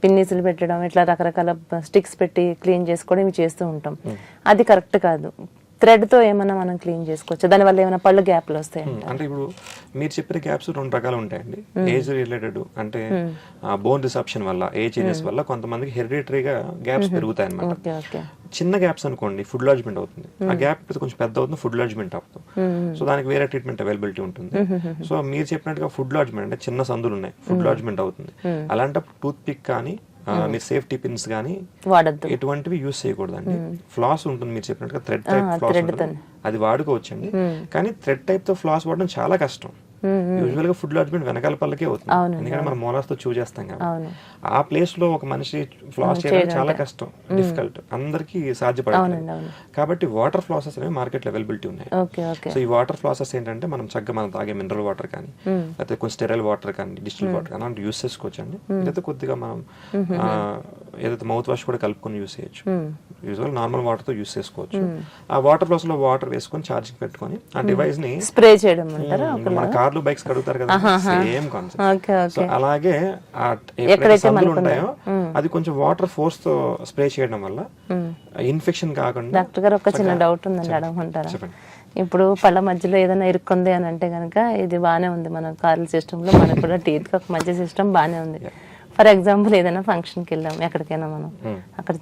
పిన్నీసులు పెట్టడం, ఇట్లా రకరకాల స్టిక్స్ పెట్టి క్లీన్ చేసుకోవడం ఇవి చేస్తూ ఉంటాం. అది కరెక్ట్ కాదు. థ్రెడ్ తో ఏమన్నా మనం క్లీన్ చేసుకోవచ్చు, దాని వల్ల ఏమైనా పళ్ళు గ్యాప్లు వస్తాయి? అంటే ఇప్పుడు మీరు చెప్పిన గ్యాప్స్ 2 రకాలు ఉంటాయండి. ఏజ్ రిలేటెడ్ అంటే బోన్ రిసెప్షన్ వల్ల, ఏజ్ చేంజెస్ వల్ల కొంతమందికి హెరిడిటరీగా గ్యాప్స్ పెరుగుతాయి అన్నమాట. చిన్న గ్యాప్స్ అనుకోండి ఫుడ్ లాడ్జ్మెంట్ అవుతుంది, ఆ గ్యాప్ కొంచెం పెద్ద అవుతుంది, ఫుడ్ లాడ్జ్మెంట్ అవుతుంది. సో దానికి వేరే ట్రీట్మెంట్ అవైలబిలిటీ ఉంటుంది. సో మీరు చెప్పినట్టుగా ఫుడ్ లాడ్జ్మెంట్ అంటే చిన్న సందులు ఉన్నాయి, ఫుడ్ లాడ్జ్మెంట్ అవుతుంది. అలాంటప్పుడు టూత్ పిక్ కానీ మీరు సేఫ్టీ పిన్స్ కానీ ఎటువంటివి యూజ్ చేయకూడదండి. ఫ్లాస్ ఉంటుంది, మీరు చెప్పినట్టుగా థ్రెడ్ టైప్ ఫ్లాస్ ఉంటుంది, అది వాడుకోవచ్చండి. కానీ థ్రెడ్ టైప్ తో ఫ్లాస్ వాడడం చాలా కష్టం. యూజువల్ గా ఫుడ్ లాడ్జ్మెంట్ వెనకాల పళ్ళకే అవుతుంది, ఎందుకంటే మనం మోలాస్ తో చూ చేస్తాం కాబట్టి. ఆ ప్లేస్ లో ఒక మనిషి ఫ్లాస్ చేయడం చాలా కష్టం, డిఫికల్ట్, అందరికి సాధ్యపడదు. కాబట్టి వాటర్ ఫ్లాసెస్ అనేవి మార్కెట్ లో అవైలబిలిటీ ఉన్నాయి. సో ఈ వాటర్ ఫ్లాసెస్ ఏంటంటే మనం చక్కగా మనం తాగే మినరల్ వాటర్ కానీ, లేకపోతే కొంచెం స్టెరైల్ వాటర్ కానీ, డిస్టిల్ వాటర్ కానీ అలాంటి యూస్ చేసుకోవచ్చు అండి. లేకపోతే కొద్దిగా మనం ఏదైతే మౌత్ వాష్ కూడా కలుపుకొని యూస్ చేయొచ్చు. యూజువల్ నార్మల్ వాటర్ తో యూస్ చేసుకోవచ్చు. ఆ వాటర్ ఫ్లాస్ లో వాటర్ వేసుకొని ఛార్జింగ్ పెట్టుకొని ఆ డివైస్ ని స్ప్రే చేయడం మన కార్లు బైక్స్ కడుగుతారు కదా, సేమ్ కాన్సెప్ట్. సో అలాగే ఎక్కడైతే సందులు ఉంటాయో అది కొంచెం వాటర్ ఫోర్స్ తో స్ప్రే చేయడం వల్ల ఇన్ఫెక్షన్ కాకుండా. డాక్టర్ గారు ఒక చిన్న డౌట్ ఉందండి, అడగమంటారా? ఇప్పుడు పళ్ళ మధ్యలో ఏదైనా ఇరుక్కుంది అని అంటే కనుక ఇది బాగానే ఉంది, మన కార్ల సిస్టమ్ లో మనకు కూడా టీత్ ఒక మధ్య సిస్టమ్ బాగానే ఉంది. ఫర్ ఎగ్జాంపుల్ ఏదైనా ఫంక్షన్కి వెళ్ళాం, ఎక్కడికైనా మనం అక్కడ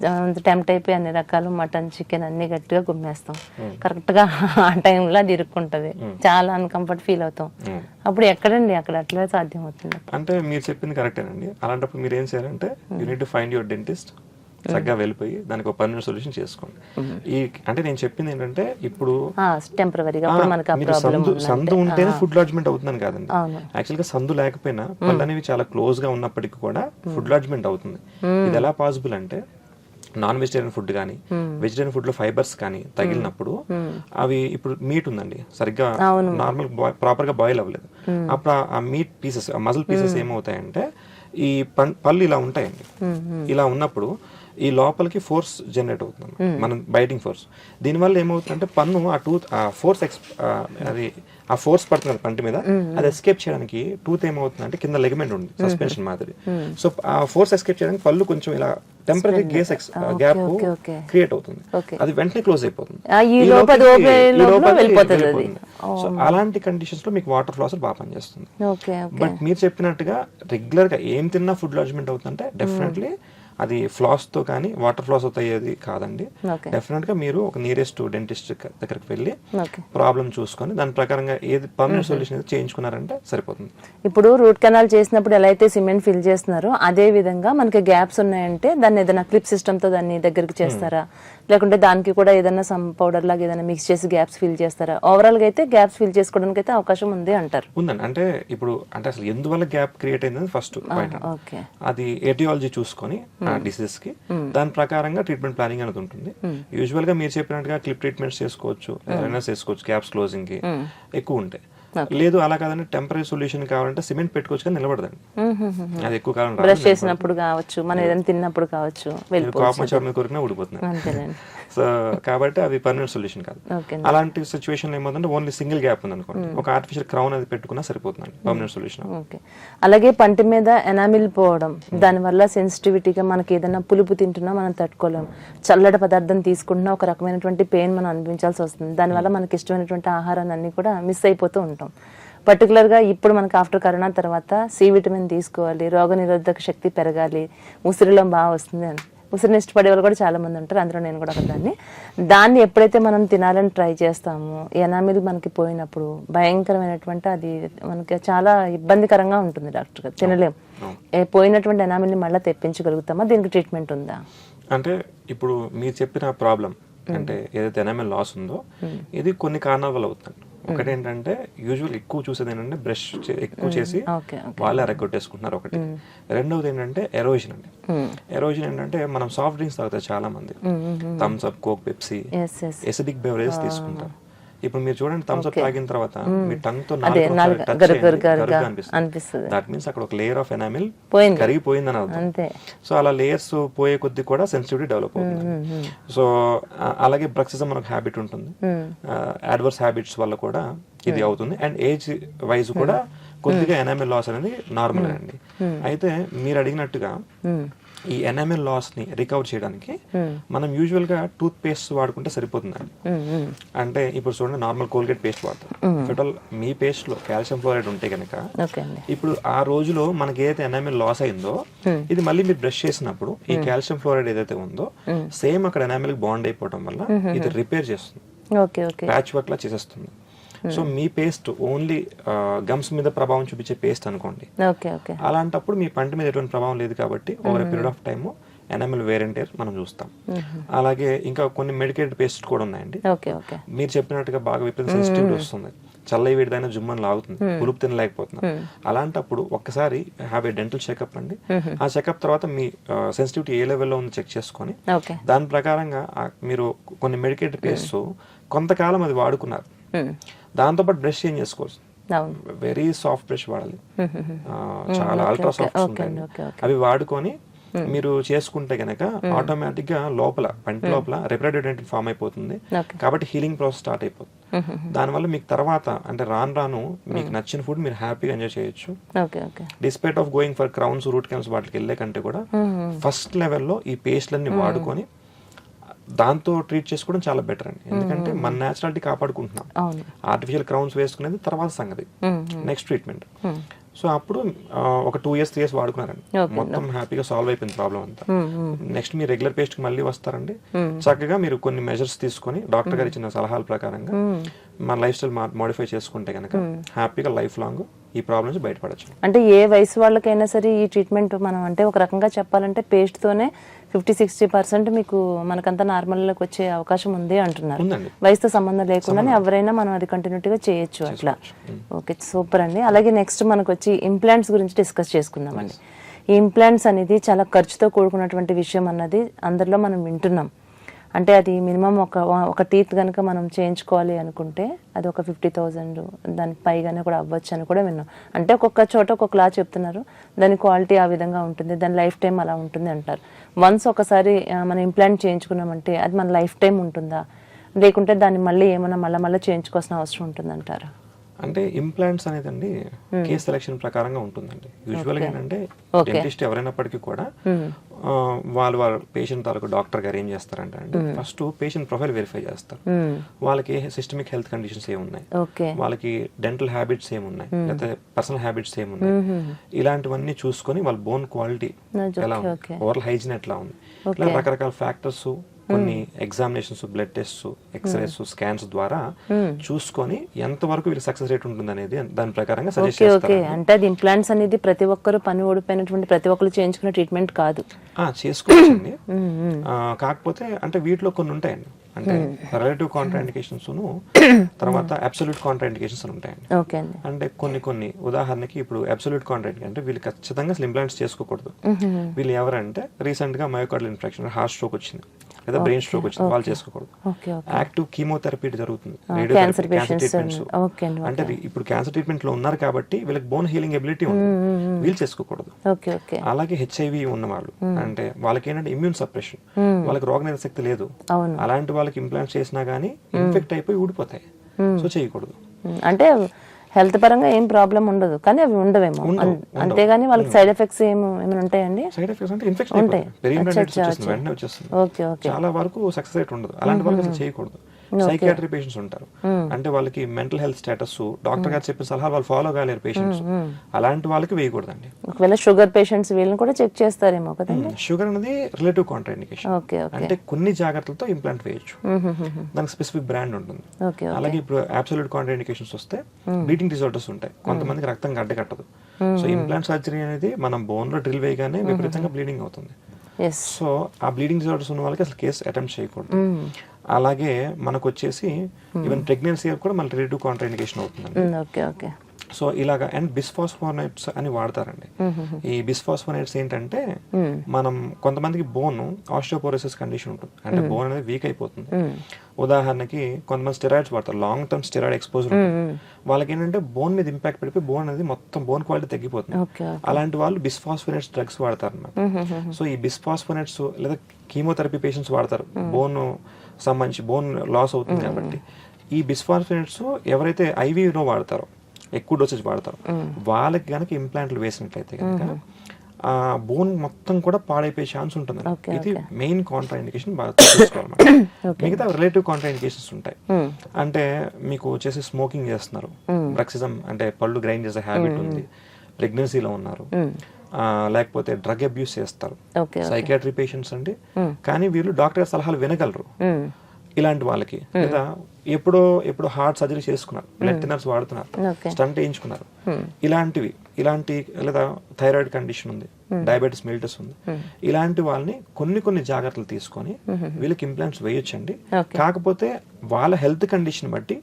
టెంప్ట్ అయిపోయి అన్ని రకాలు మటన్, చికెన్ అన్ని గట్టిగా గుమ్మేస్తాం. కరెక్ట్ గా ఆ టైంలో అది ఇరుక్కుంటది, చాలా అన్కంఫర్ట్ ఫీల్ అవుతాం. అప్పుడు ఎక్కడండి అక్కడ అట్లా సాధ్యం అవుతుంది? అంటే మీరు చెప్పింది కరెక్టేనండి. అలాంటప్పుడు మీరు ఏం చేయాలంటే you need to find your dentist, చక్కగా వెళ్ళిపోయి దానికి ఒక పర్మనెంట్ సొల్యూషన్ చేసుకోండి. ఈ అంటే నేను చెప్పింది ఏంటంటే ఇప్పుడు టెంపరరీగా సందు ఉంటేనే ఫుడ్ లాడ్జ్మెంట్ అవుతుందని కాదండి. యాక్చువల్ గా సందు లేకపోయినా పళ్ళు అనేవి చాలా క్లోజ్ గా ఉన్నప్పటికీ కూడా ఫుడ్ లాడ్జ్మెంట్ అవుతుంది. ఇది ఎలా పాసిబుల్ అంటే నాన్ వెజిటేరియన్ ఫుడ్ కానీ, వెజిటేరియన్ ఫుడ్ లో ఫైబర్స్ కానీ తగిలినప్పుడు అవి, ఇప్పుడు మీట్ ఉందండి సరిగ్గా నార్మల్ ప్రాపర్ గా బాయిల్ అవ్వలేదు, అప్పుడు ఆ మీట్ పీసెస్, మజిల్ పీసెస్ ఏమవుతాయంటే ఈ పళ్ళు ఇలా ఉంటాయండి. ఇలా ఉన్నప్పుడు ఈ లోపలికి ఫోర్స్ జనరేట్ అవుతుంది, మనం బైటింగ్ ఫోర్స్. దీనివల్ల ఏమవుతుందంటే పన్ను ఆ ఫోర్స్ అది ఆ ఫోర్స్ పడుతుంది పంటి మీద, అది ఎస్కేప్ చేయడానికి టూత్ ఏమవుతుందంటే కింద లెగమెంట్ ఉంది సస్పెన్షన్ మాదిరి. సో ఆ ఫోర్స్ ఎస్కేప్ చేయడానికి పళ్ళు కొంచెం ఇలా టెంపరీ గ్యాప్ క్రియేట్ అవుతుంది, అది వెంటనే క్లోజ్ అయిపోతుంది. సో అలాంటి కండిషన్స్ లో మీకు వాటర్ ఫ్లాస్ బాగా పనిచేస్తుంది. బట్ మీరు చెప్పినట్టుగా రెగ్యులర్ గా ఏం తిన్నా ఫుడ్ లాడ్జ్మెంట్ అవుతుందంటే డెఫినెట్లీ అది ఫ్లాస్ తో కానీ వాటర్ ఫ్లాస్ తో అయ్యేది కాదండి. డెఫినెట్ గా మీరు ఒక నియరెస్ట్ డెంటిస్ట్ దగ్గరికి వెళ్ళి ప్రాబ్లం చూసుకొని దాని ప్రకారంగా ఏది పర్మనెంట్ సొల్యూషన్ చేయించుకున్నారంటే సరిపోతుంది. ఇప్పుడు రూట్ కెనాల్ చేసినప్పుడు ఎలా అయితే సిమెంట్ ఫిల్ చేస్తున్నారో అదే విధంగా మనకి గ్యాప్స్ ఉన్నాయంటే దాన్ని ఏదైనా క్లిప్ సిస్టమ్ తో దాన్ని దగ్గరికి చేస్తారా, లేకుంటే దానికి కూడా ఏదైనా సమ్ పౌడర్ లాగా ఏదైనా మిక్స్ చేసి గ్యాప్స్ ఫిల్ చేస్తారా? ఓవరాల్ గా అయితే గ్యాప్స్ ఫిల్ చేసుకోవడానికి అయితే అవకాశం ఉంది అంటారు. ఉందండి. అంటే ఇప్పుడు అంటే అసలు ఎందువల్ల గ్యాప్ క్రియేట్ అయిందని ఫస్ట్ అది ఏటియాలజీ చూసుకొని డిసీజ్ కి దాని ప్రకారంగా ట్రీట్మెంట్ ప్లానింగ్ అనేది ఉంటుంది. యూజువల్ గా మీరు చెప్పినట్టుగా క్లిప్ ట్రీట్మెంట్స్ చేసుకోవచ్చు, చేసుకోవచ్చు గ్యాప్స్ క్లోజింగ్ కి ఎక్కువ ఉంటాయి. లేదు అలా కాదంటే టెంపరీ సొల్యూషన్ కావాలంటే సిమెంట్ పెట్టుకోవచ్చు కానీ నిలబడదండి, అది ఎక్కువ కాలం బ్రష్ చేసినప్పుడు కావచ్చు, మనం ఏదైనా తిన్నప్పుడు కావచ్చు, కోపం కొరికినా ఊడిపోతుంది. సో కాబట్టి అవి పర్మనెంట్ సొల్యూషన్ కాదు. అలాంటి సిచ్యువేషన్ ఏమవుతుందంటే ఓన్లీ సింగిల్ గ్యాప్ ఉంది అనుకోండి, ఒక ఆర్టిఫిషియల్ క్రౌన్ అది పెట్టుకున్నా సరిపోతుంది, పర్మనెంట్ సొల్యూషన్. అలాగే పంటి మీద ఎనామిల్ పోవడం, దానివల్ల సెన్సిటివిటీగా మనకి ఏదైనా పులుపు తింటున్నా మనం తట్టుకోలేము, చల్లటి పదార్థం తీసుకుంటున్నా ఒక రకమైనటువంటి పెయిన్ మనం అనిపించాల్సి వస్తుంది. దానివల్ల మనకి ఇష్టమైనటువంటి ఆహారాన్ని అన్ని కూడా మిస్ అయిపోతూ ఉంటాం. పర్టికులర్గా ఇప్పుడు మనకు ఆఫ్టర్ కరోనా తర్వాత సి విటమిన్ తీసుకోవాలి, రోగ నిరోధక శక్తి పెరగాలి, ఉసిరిలో బాగా వస్తుంది అని ఉసిరిని ఇష్టపడే వాళ్ళు కూడా చాలా మంది ఉంటారు, అందులో నేను కూడా దాన్ని ఎప్పుడైతే మనం తినాలని ట్రై చేస్తామో ఎనామిల్ మనకి పోయినప్పుడు భయంకరమైనటువంటి అది మనకి చాలా ఇబ్బందికరంగా ఉంటుంది. డాక్టర్ గారు తినలేం, పోయినటువంటి ఎనామిల్ని మళ్ళీ తెప్పించగలుగుతామా? దీనికి ట్రీట్మెంట్ ఉందా? అంటే ఇప్పుడు మీరు చెప్పిన ప్రాబ్లం అంటే ఏదైతే ఎనామిల్ లాస్ ఉందో ఇది కొన్ని కారణాల వల్ల అవుతుంది. ఒకటి ఏంటంటే యూజువల్ ఎక్కువ చూసేది ఏంటంటే బ్రష్ ఎక్కువ చేసి వాళ్ళే అరగొట్టేసుకుంటున్నారు ఒకటి. రెండవది ఏంటంటే ఎరోజన్ అండి. ఎరోజన్ ఏంటంటే మనం సాఫ్ట్ డ్రింక్స్ తాగుతారు చాలా మంది, Thums Up, Coke, Pepsi, acidic beverage తీసుకుంటారు. ఇప్పుడు మీరు చూడండి థమ్స్ అప్ తాగిన తర్వాత మీ టంగ్ తో అనిపిస్తుంది, దట్ మీన్స్ అక్కడ ఒక లేయర్ ఆఫ్ ఎనామిల్ కరిగిపోయిందని అర్థం. సో అలా లేయర్స్ పోయే కొద్ది కూడా సెన్సిటివిటీ డెవలప్ అవుతుంది. సో అలాగే బ్రక్సిజం మనకు హ్యాబిట్ ఉంటుంది, అడ్వర్స్ హ్యాబిట్స్ వల్ల కూడా ఇది అవుతుంది. అండ్ ఏజ్ వైజ్ కూడా కొద్దిగా ఎనామిల్ లాస్ అనేది నార్మల్ అండి. అయితే మీరు అడిగినట్టుగా ఈ ఎనామిల్ లాస్ ని రికవర్ చేయడానికి మనం యూజువల్ గా టూత్ పేస్ట్ వాడుకుంటే సరిపోతుందండి. అంటే ఇప్పుడు చూడండి నార్మల్ కోల్గేట్ పేస్ట్ వాడతాం, ఫెటల్ మీ పేస్ట్ లో కాల్షియం ఫ్లోరైడ్ ఉంటే కనుక ఇప్పుడు ఆ రోజులో మనకి ఏదైతే ఎనామిల్ లాస్ అయిందో ఇది మళ్ళీ మీరు బ్రష్ చేసినప్పుడు ఈ కాల్షియం ఫ్లోరైడ్ ఏదైతే ఉందో సేమ్ అక్కడ ఎనామిల్ బాండ్ అయిపోవడం వల్ల ఇది రిపేర్ చేస్తుంది, ప్యాచ్ వర్క్ లా చేసేస్తుంది. సో మీ పేస్ట్ ఓన్లీ గమ్స్ మీద ప్రభావం చూపించే పేస్ట్ అనుకోండి, అలాంటప్పుడు మీ పంట మీద ఎటువంటి ప్రభావం లేదు కాబట్టి over a period of time enamel wear and tear మనం చూస్తాం. అలాగే ఇంకా కొన్ని మెడికేటెడ్ పేస్ట్ కూడా ఉన్నాయండి. మీరు చెప్పినట్టుగా బాగా విపరీత సెన్సిటివిటీ వస్తుంది, చల్లై వేడిదైనా జుమ్మని లాగుతుంది, పులుపు తినలేకపోతున్నారు. అలాంటప్పుడు ఒక్కసారి హ్యావ్ ఏ డెంటల్ చెకప్ అండి. ఆ చెకప్ తర్వాత మీ సెన్సిటివిటీ ఏ లెవెల్లో ఉంది చెక్ చేసుకొని దాని ప్రకారంగా మీరు కొన్ని మెడికేటెడ్ పేస్ట్ కొంతకాలం అది వాడుకున్నారు, దాంతోపాటు బ్రష్ చేంజ్ చేసుకోవచ్చు. వెరీ సాఫ్ట్ బ్రష్ వాడాలి, చాలా అల్ట్రా సాఫ్ట్ ఉంటాయి. అవి వాడుకొని మీరు చేసుకుంటే గనక ఆటోమేటిక్ గా లోపల పంటి లోపల రెపరేటివ్ డెంటిన్ ఫామ్ అయిపోతుంది. కాబట్టి హీలింగ్ ప్రాసెస్ స్టార్ట్ అయిపోతుంది. దానివల్ల మీకు తర్వాత అంటే రాను మీకు నచ్చిన ఫుడ్ మీరు హ్యాపీగా ఎంజాయ్ చేయొచ్చు. Despite of going for crowns, route canals వాటికి వెళ్ళే కంటే కూడా ఫస్ట్ లెవెల్లో ఈ పేస్ట్లన్నీ వాడుకొని దాంతో ట్రీట్ చేసుకోవడం చాలా బెటర్ అండి. ఎందుకంటే మన నేచురాలిటీ కాపాడుకుంటున్నాం. ఆర్టిఫిషియల్ క్రౌన్స్ వేసుకునేది తర్వాత సంగతి, నెక్స్ట్ ట్రీట్మెంట్. సో అప్పుడు ఒక 2 years 3 years వాడుకున్నారండి, మొత్తం హ్యాపీగా సాల్వ్ అయిపోయింది ప్రాబ్లం అంతా. నెక్స్ట్ మీరు రెగ్యులర్ పేస్ట్ కి మళ్ళీ వస్తారండి. చక్కగా మీరు కొన్ని మెజర్స్ తీసుకొని డాక్టర్ గారు ఇచ్చిన సలహాల ప్రకారంగా మన లైఫ్ స్టైల్ మోడిఫై చేసుకుంటే కనుక హ్యాపీగా లైఫ్ లాంగ్ ఈ ప్రాబ్లమ్ నుంచి బయటపడచ్చు. అంటే ఏ వయసు వాళ్ళకైనా సరే ఈ ట్రీట్మెంట్ మనం అంటే ఒక రకంగా చెప్పాలంటే పేస్ట్ తోనే 50-60% మీకు మనకంతా నార్మల్లోకి వచ్చే అవకాశం ఉంది అంటున్నారు. వయసుతో సంబంధం లేకుండానే ఎవరైనా మనం అది కంటిన్యూటీగా చేయొచ్చు అట్లా. ఓకే, సూపర్ అండి. అలాగే నెక్స్ట్ మనకు వచ్చి ఇంప్లాంట్స్ గురించి డిస్కస్ చేసుకుందామండి. ఈ ఇంప్లాంట్స్ అనేది చాలా ఖర్చుతో కూడుకున్నటువంటి విషయం అన్నది అందరిలో మనం వింటున్నాం. అంటే అది మినిమం ఒక టీత్ కనుక మనం చేయించుకోవాలి అనుకుంటే అది ఒక 50,000 దానికి పైగానే కూడా అవ్వచ్చు అని కూడా విన్నాం. అంటే ఒక్కొక్క చోట ఒక్కొక్కలా చెప్తున్నారు, దాని క్వాలిటీ ఆ విధంగా ఉంటుంది, దాని లైఫ్ టైం అలా ఉంటుంది అంటారు. వన్స్ ఒకసారి మనం ఇంప్లాంట్ చేయించుకున్నామంటే అది మన లైఫ్ టైం ఉంటుందా, లేకుంటే దాన్ని మళ్ళీ ఏమైనా మళ్ళీ చేయించుకోవాల్సిన అవసరం ఉంటుందంటారా? అంటే ఇంప్లాంట్స్ అనేది అండి కేస్ సెలెక్షన్ ప్రకారంగా ఉంటుందండి. యూజువల్ గా ఏంటంటే డెంటిస్ట్ ఎవరైనప్పటికీ కూడా వాళ్ళ పేషెంట్ తాలూకు డాక్టర్ గారు ఏం చేస్తారంటే అండి, ఫస్ట్ పేషెంట్ ప్రొఫైల్ వెరిఫై చేస్తారు. వాళ్ళకి సిస్టమిక్ హెల్త్ కండిషన్స్ ఏమున్నాయి, వాళ్ళకి డెంటల్ హ్యాబిట్స్ ఏమున్నాయి, లేకపోతే పర్సనల్ హ్యాబిట్స్ ఏమున్నాయి, ఇలాంటివన్నీ చూసుకొని వాళ్ళ బోన్ క్వాలిటీ ఎలా ఉంది, ఓరల్ హైజీన్ ఎట్లా ఉంది, ఇలా రకరకాల ఫ్యాక్టర్స్ కొన్ని examinations, blood test, x-rays, scans ద్వారా చూసుకొని ఎంత వరకు వీళ్ళకి సక్సెస్ రేట్ ఉంటుంది అనేది దాని ప్రకారంగా సజెస్ట్ చేస్తారు. అంటే అది ఇంప్లాంట్స్ అనేది ప్రతి ఒక్కరు పని ఓడిపోయినటువంటి ప్రతి ఒక్కరు చేయించుకునే ట్రీట్మెంట్ కాదు. చేసుకోవచ్చండి. కాకపోతే అంటే వీటిలో కొన్ని ఉంటాయండి, అంటే రిలేటివ్ కాంట్రా ఇండికేషన్స్ తర్వాత అబ్సల్యూట్ కాంట్రా ఇండికేషన్స్ అని ఉంటాయండి. అంటే కొన్ని ఉదాహరణకి ఇప్పుడు అబ్సల్యూట్ కాంట్రా అంటే వీళ్ళు ఖచ్చితంగా అసలు ఇంప్లాంట్స్ చేసుకోకూడదు. వీళ్ళు ఎవరంటే రీసెంట్ గా మయోకార్డియల్ ఇన్ఫెక్షన్, హార్ట్ స్ట్రోక్ వచ్చింది లేదా బ్రెయిన్ స్ట్రోక్ వచ్చింది, వాళ్ళు చేసుకోకూడదు. యాక్టివ్ కీమోథెరపీ జరుగుతుంది, రేడియోథెరపీ, క్యాన్సర్ ట్రీట్మెంట్స్. అంటే ఇప్పుడు క్యాన్సర్ ట్రీట్మెంట్ లో ఉన్నారు కాబట్టి వీళ్ళకి బోన్ హీలింగ్ ఎబిలిటీ ఉంది, వీళ్ళు చేసుకోకూడదు. అలాగే హెచ్ఐవి ఉన్న వాళ్ళు అంటే వాళ్ళకి ఏంటంటే ఇమ్యూన్ సప్రెషన్, వాళ్ళకి రోగనిరోధక శక్తి లేదు, అలాంటి వాళ్ళకి ఇంప్లాంట్స్ చేసినా గానీ ఇన్ఫెక్ట్ అయిపోయి ఊడిపోతాయి. సో చేయకూడదు. అంటే హెల్త్ పరంగా ఏం ప్రాబ్లం ఉండదు, కానీ అవి ఉండవేమో, అంతేగాని వాళ్ళకి సైడ్ ఎఫెక్ట్స్ ఏమైనా ఉంటాయండి? సైడ్ ఎఫెక్ట్స్ అంటే ఇన్ఫెక్షన్ ఉంటాయి, వెంటనే వచ్చేస్తుంది. చాలా వరకు సక్సెస్ రేట్ ఉండదు, అలాంటి వాళ్ళకి అసలు చేయకూడదు. సైకియాట్రీ పేషెంట్స్ ఉంటారు, అంటే వాళ్ళకి మెంటల్ హెల్త్ స్టేటస్ డాక్టర్ గారు చెప్పిన సలహా వాళ్ళు ఫాలో కాలేరు పేషెంట్స్, అలాంటి వాళ్ళకి వేయకూడదండి. ఒకవేళ షుగర్ పేషెంట్స్ వీళ్ళని కూడా చెక్ చేస్తారేమో కదండి. షుగర్ అనేది రిలేటివ్ కాంట్రా ఇండికేషన్, అంటే కొన్ని జాగ్రత్తలతో ఇంప్లాంట్ వేయొచ్చు, దానికి స్పెసిఫిక్ బ్రాండ్ ఉంటుంది. అలాగే ఇప్పుడు అబ్సల్యూట్ కాంట్రా ఇండికేషన్స్ వస్తే బ్లీడింగ్ డిజార్డర్స్ ఉంటాయి, కొంతమందికి రక్తం గడ్డకట్టదు. సో ఇంప్లాంట్ సర్జరీ అనేది మనం బోన్ లో డ్రిల్ వేయగానే విపరీతంగా బ్లీడింగ్ అవుతుంది. సో ఆ బ్లీడింగ్ డిజార్డర్స్ ఉన్న వాళ్ళకి అసలు కేసు అటెంప్ట్ చేయకూడదు. అలాగే మనకు వచ్చేసి ఈవెన్ ప్రెగ్నెన్సీ కూడా మన రిలేటివ్ కాంట్రా ఇండికేషన్ అవుతుందండి. సో ఇలాగా అండ్ బిస్ఫాస్ఫోనేట్స్ అని వాడతారండి. ఈ బిస్ఫాస్ఫోనేట్స్ ఏంటంటే మనం కొంతమందికి బోన్ ఆస్టియోపోరోసిస్ కండిషన్ ఉంటుంది, అంటే బోన్ అనేది వీక్ అయిపోతుంది. ఉదాహరణకి కొంతమంది స్టెరాయిడ్స్ వాడతారు, లాంగ్ టర్మ్ స్టెరాయిడ్ ఎక్స్పోజర్ ఉంటుంది, వాళ్ళకి ఏంటంటే బోన్ మీద ఇంపాక్ట్ పడిపోయి బోన్ అనేది మొత్తం బోన్ క్వాలిటీ తగ్గిపోతుంది. అలాంటి వాళ్ళు బిస్ఫాస్ఫోనేట్స్ డ్రగ్స్ వాడతారు అన్నమాట. సో ఈ బిస్ఫాస్ఫోనేట్స్ లేదా కీమోథెరపీ పేషెంట్స్ వాడతారు, బోన్ సంబంధించి బోన్ లాస్ అవుతుంది కాబట్టి. ఈ బిస్ఫాస్ఫోనేట్స్ ఎవరైతే ఐవీలో వాడతారో, ఎక్కువ డోసేజ్ వాడతారు, వాళ్ళకి కనుక ఇంప్లాంట్లు వేసినట్లయితే కనుక ఆ బోన్ మొత్తం కూడా పాడైపోయే ఛాన్స్ ఉంటుంది. ఇది మెయిన్ కాంట్రా ఇండికేషన్ బాగా తెలుసుకోవాలన్నమాట. మిగతా రిలేటివ్ కాంట్రా ఇండికేషన్స్ ఉంటాయి, అంటే మీకు వచ్చేసి స్మోకింగ్ చేస్తున్నారు, బ్రక్సిజం అంటే పళ్ళు గ్రైండ్ చేసే హ్యాబిట్ ఉంది, ప్రెగ్నెన్సీలో ఉన్నారు, లేకపోతే డ్రగ్ అబ్యూస్ చేస్తారు, సైకియాట్రీ పేషెంట్స్ అండి, కానీ వీళ్ళు డాక్టర్ సలహాలు వినగలరు. ఇలాంటి వాళ్ళకి లేదా ఎప్పుడో హార్ట్ సర్జరీ చేసుకున్నారు, బ్లడ్ థిన్నర్స్ వాడుతున్నారు, స్టంట్ వేయించుకున్నారు, ఇలాంటి లేదా థైరాయిడ్ కండిషన్ ఉంది, డయాబెటిస్ మెలిటస్ ఉంది, ఇలాంటి వాళ్ళని కొన్ని జాగ్రత్తలు తీసుకొని వీళ్ళకి ఇంప్లాంట్స్ వేయొచ్చండి. కాకపోతే వాళ్ళ హెల్త్ కండిషన్ బట్టి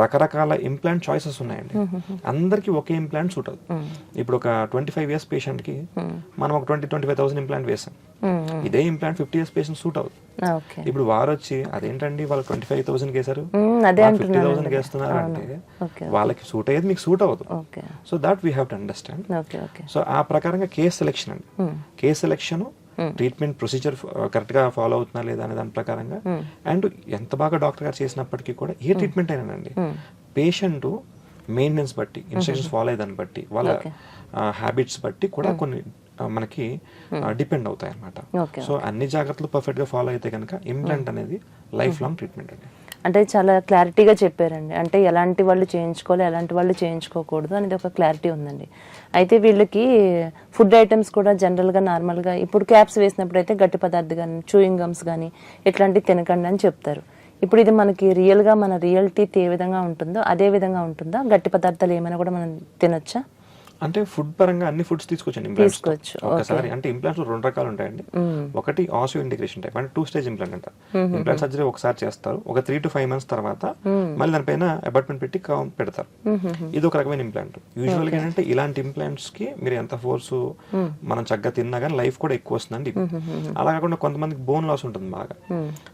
రకరకాల ఇంప్లాంట్ చాయిసెస్ ఉన్నాయండి. అందరికి ఒకే ఇంప్లాంట్ సూట్ అవుతుంది. ఇప్పుడు ఒక 25 years పేషెంట్ కి మనం ఒక 20-25,000 ఇంప్లాంట్ వేసాం. ఇదే ఇంప్లాంట్ 50 years పేషెంట్ సూట్ అవుతుంది. ఇప్పుడు వారు వచ్చి అదేంటండి వాళ్ళు 25,000 వేసారు 50,000 వేస్తున్నారు అంటే వాళ్ళకి సూట్ అయ్యేది మీకు సూట్ అవ్వదు. So that we have to understand. So ఆ ప్రకారంగా కేస్ సెలెక్షన్ అండి. Case selection, treatment procedure correct గా ఫాలో అవుతున్నా లేదా అనే దాని ప్రకారంగా, అండ్ ఎంత బాగా డాక్టర్ గారు చేసినప్పటికీ కూడా ఏ ట్రీట్మెంట్ అయినానండి పేషెంట్ మెయింటెనెన్స్ బట్టి, ఇన్స్ట్రక్షన్స్ ఫాలో అయ్యేదాన్ని బట్టి, వాళ్ళ హ్యాబిట్స్ బట్టి కూడా కొన్ని మనకి డిపెండ్ అవుతాయి అన్నమాట. సో అన్ని జాగ్రత్తలు పర్ఫెక్ట్ గా ఫాలో అయితే కనుక ఇంప్లాంట్ అనేది లైఫ్ లాంగ్ ట్రీట్మెంట్ అండి. అంటే చాలా క్లారిటీగా చెప్పారండి. అంటే ఎలాంటి వాళ్ళు చేయించుకోవాలి, ఎలాంటి వాళ్ళు చేయించుకోకూడదు అనేది ఒక క్లారిటీ ఉందండి. అయితే వీళ్ళకి ఫుడ్ ఐటమ్స్ కూడా జనరల్గా నార్మల్గా ఇప్పుడు క్యాప్స్ వేసినప్పుడు అయితే గట్టి పదార్థం కానీ, చూయింగ్ గమ్స్ కానీ ఇట్లాంటివి తినకండి అని చెప్తారు. ఇప్పుడు ఇది మనకి రియల్గా మన రియల్ టీత్ ఏ విధంగా ఉంటుందో అదే విధంగా ఉంటుందా? గట్టి పదార్థాలు ఏమైనా కూడా మనం తినొచ్చా? అంటే ఫుడ్ పరంగా అన్ని ఫుడ్స్ తీసుకోవచ్చు ఇంప్లాంట్స్. ఒకసారి అంటే ఇంప్లాంట్స్ 2 రకాలు ఉంటాయండి. ఒకటి ఆసియో ఇంటిగ్రేషన్ టైప్, అంటే 2 stage ఇంప్లాంట్ అంటారు. ఇంప్లాంట్ సర్జరీ ఒకసారి చేస్తారు, ఒక 3 to 5 months తర్వాత మళ్ళీ దానిపైన అబాట్మెంట్ పెట్టి పెడతారు. ఇది ఒక రకమైన ఇంప్లాంట్. యూజువల్ గా ఏంటంటే ఇలాంటి ఇంప్లాంట్స్ కి మీరు ఎంత ఫోర్స్ మనం చక్కగా తిన్నా కానీ లైఫ్ కూడా ఎక్కువ వస్తుందండి. అలా కాకుండా కొంతమందికి బోన్ లాస్ ఉంటుంది బాగా.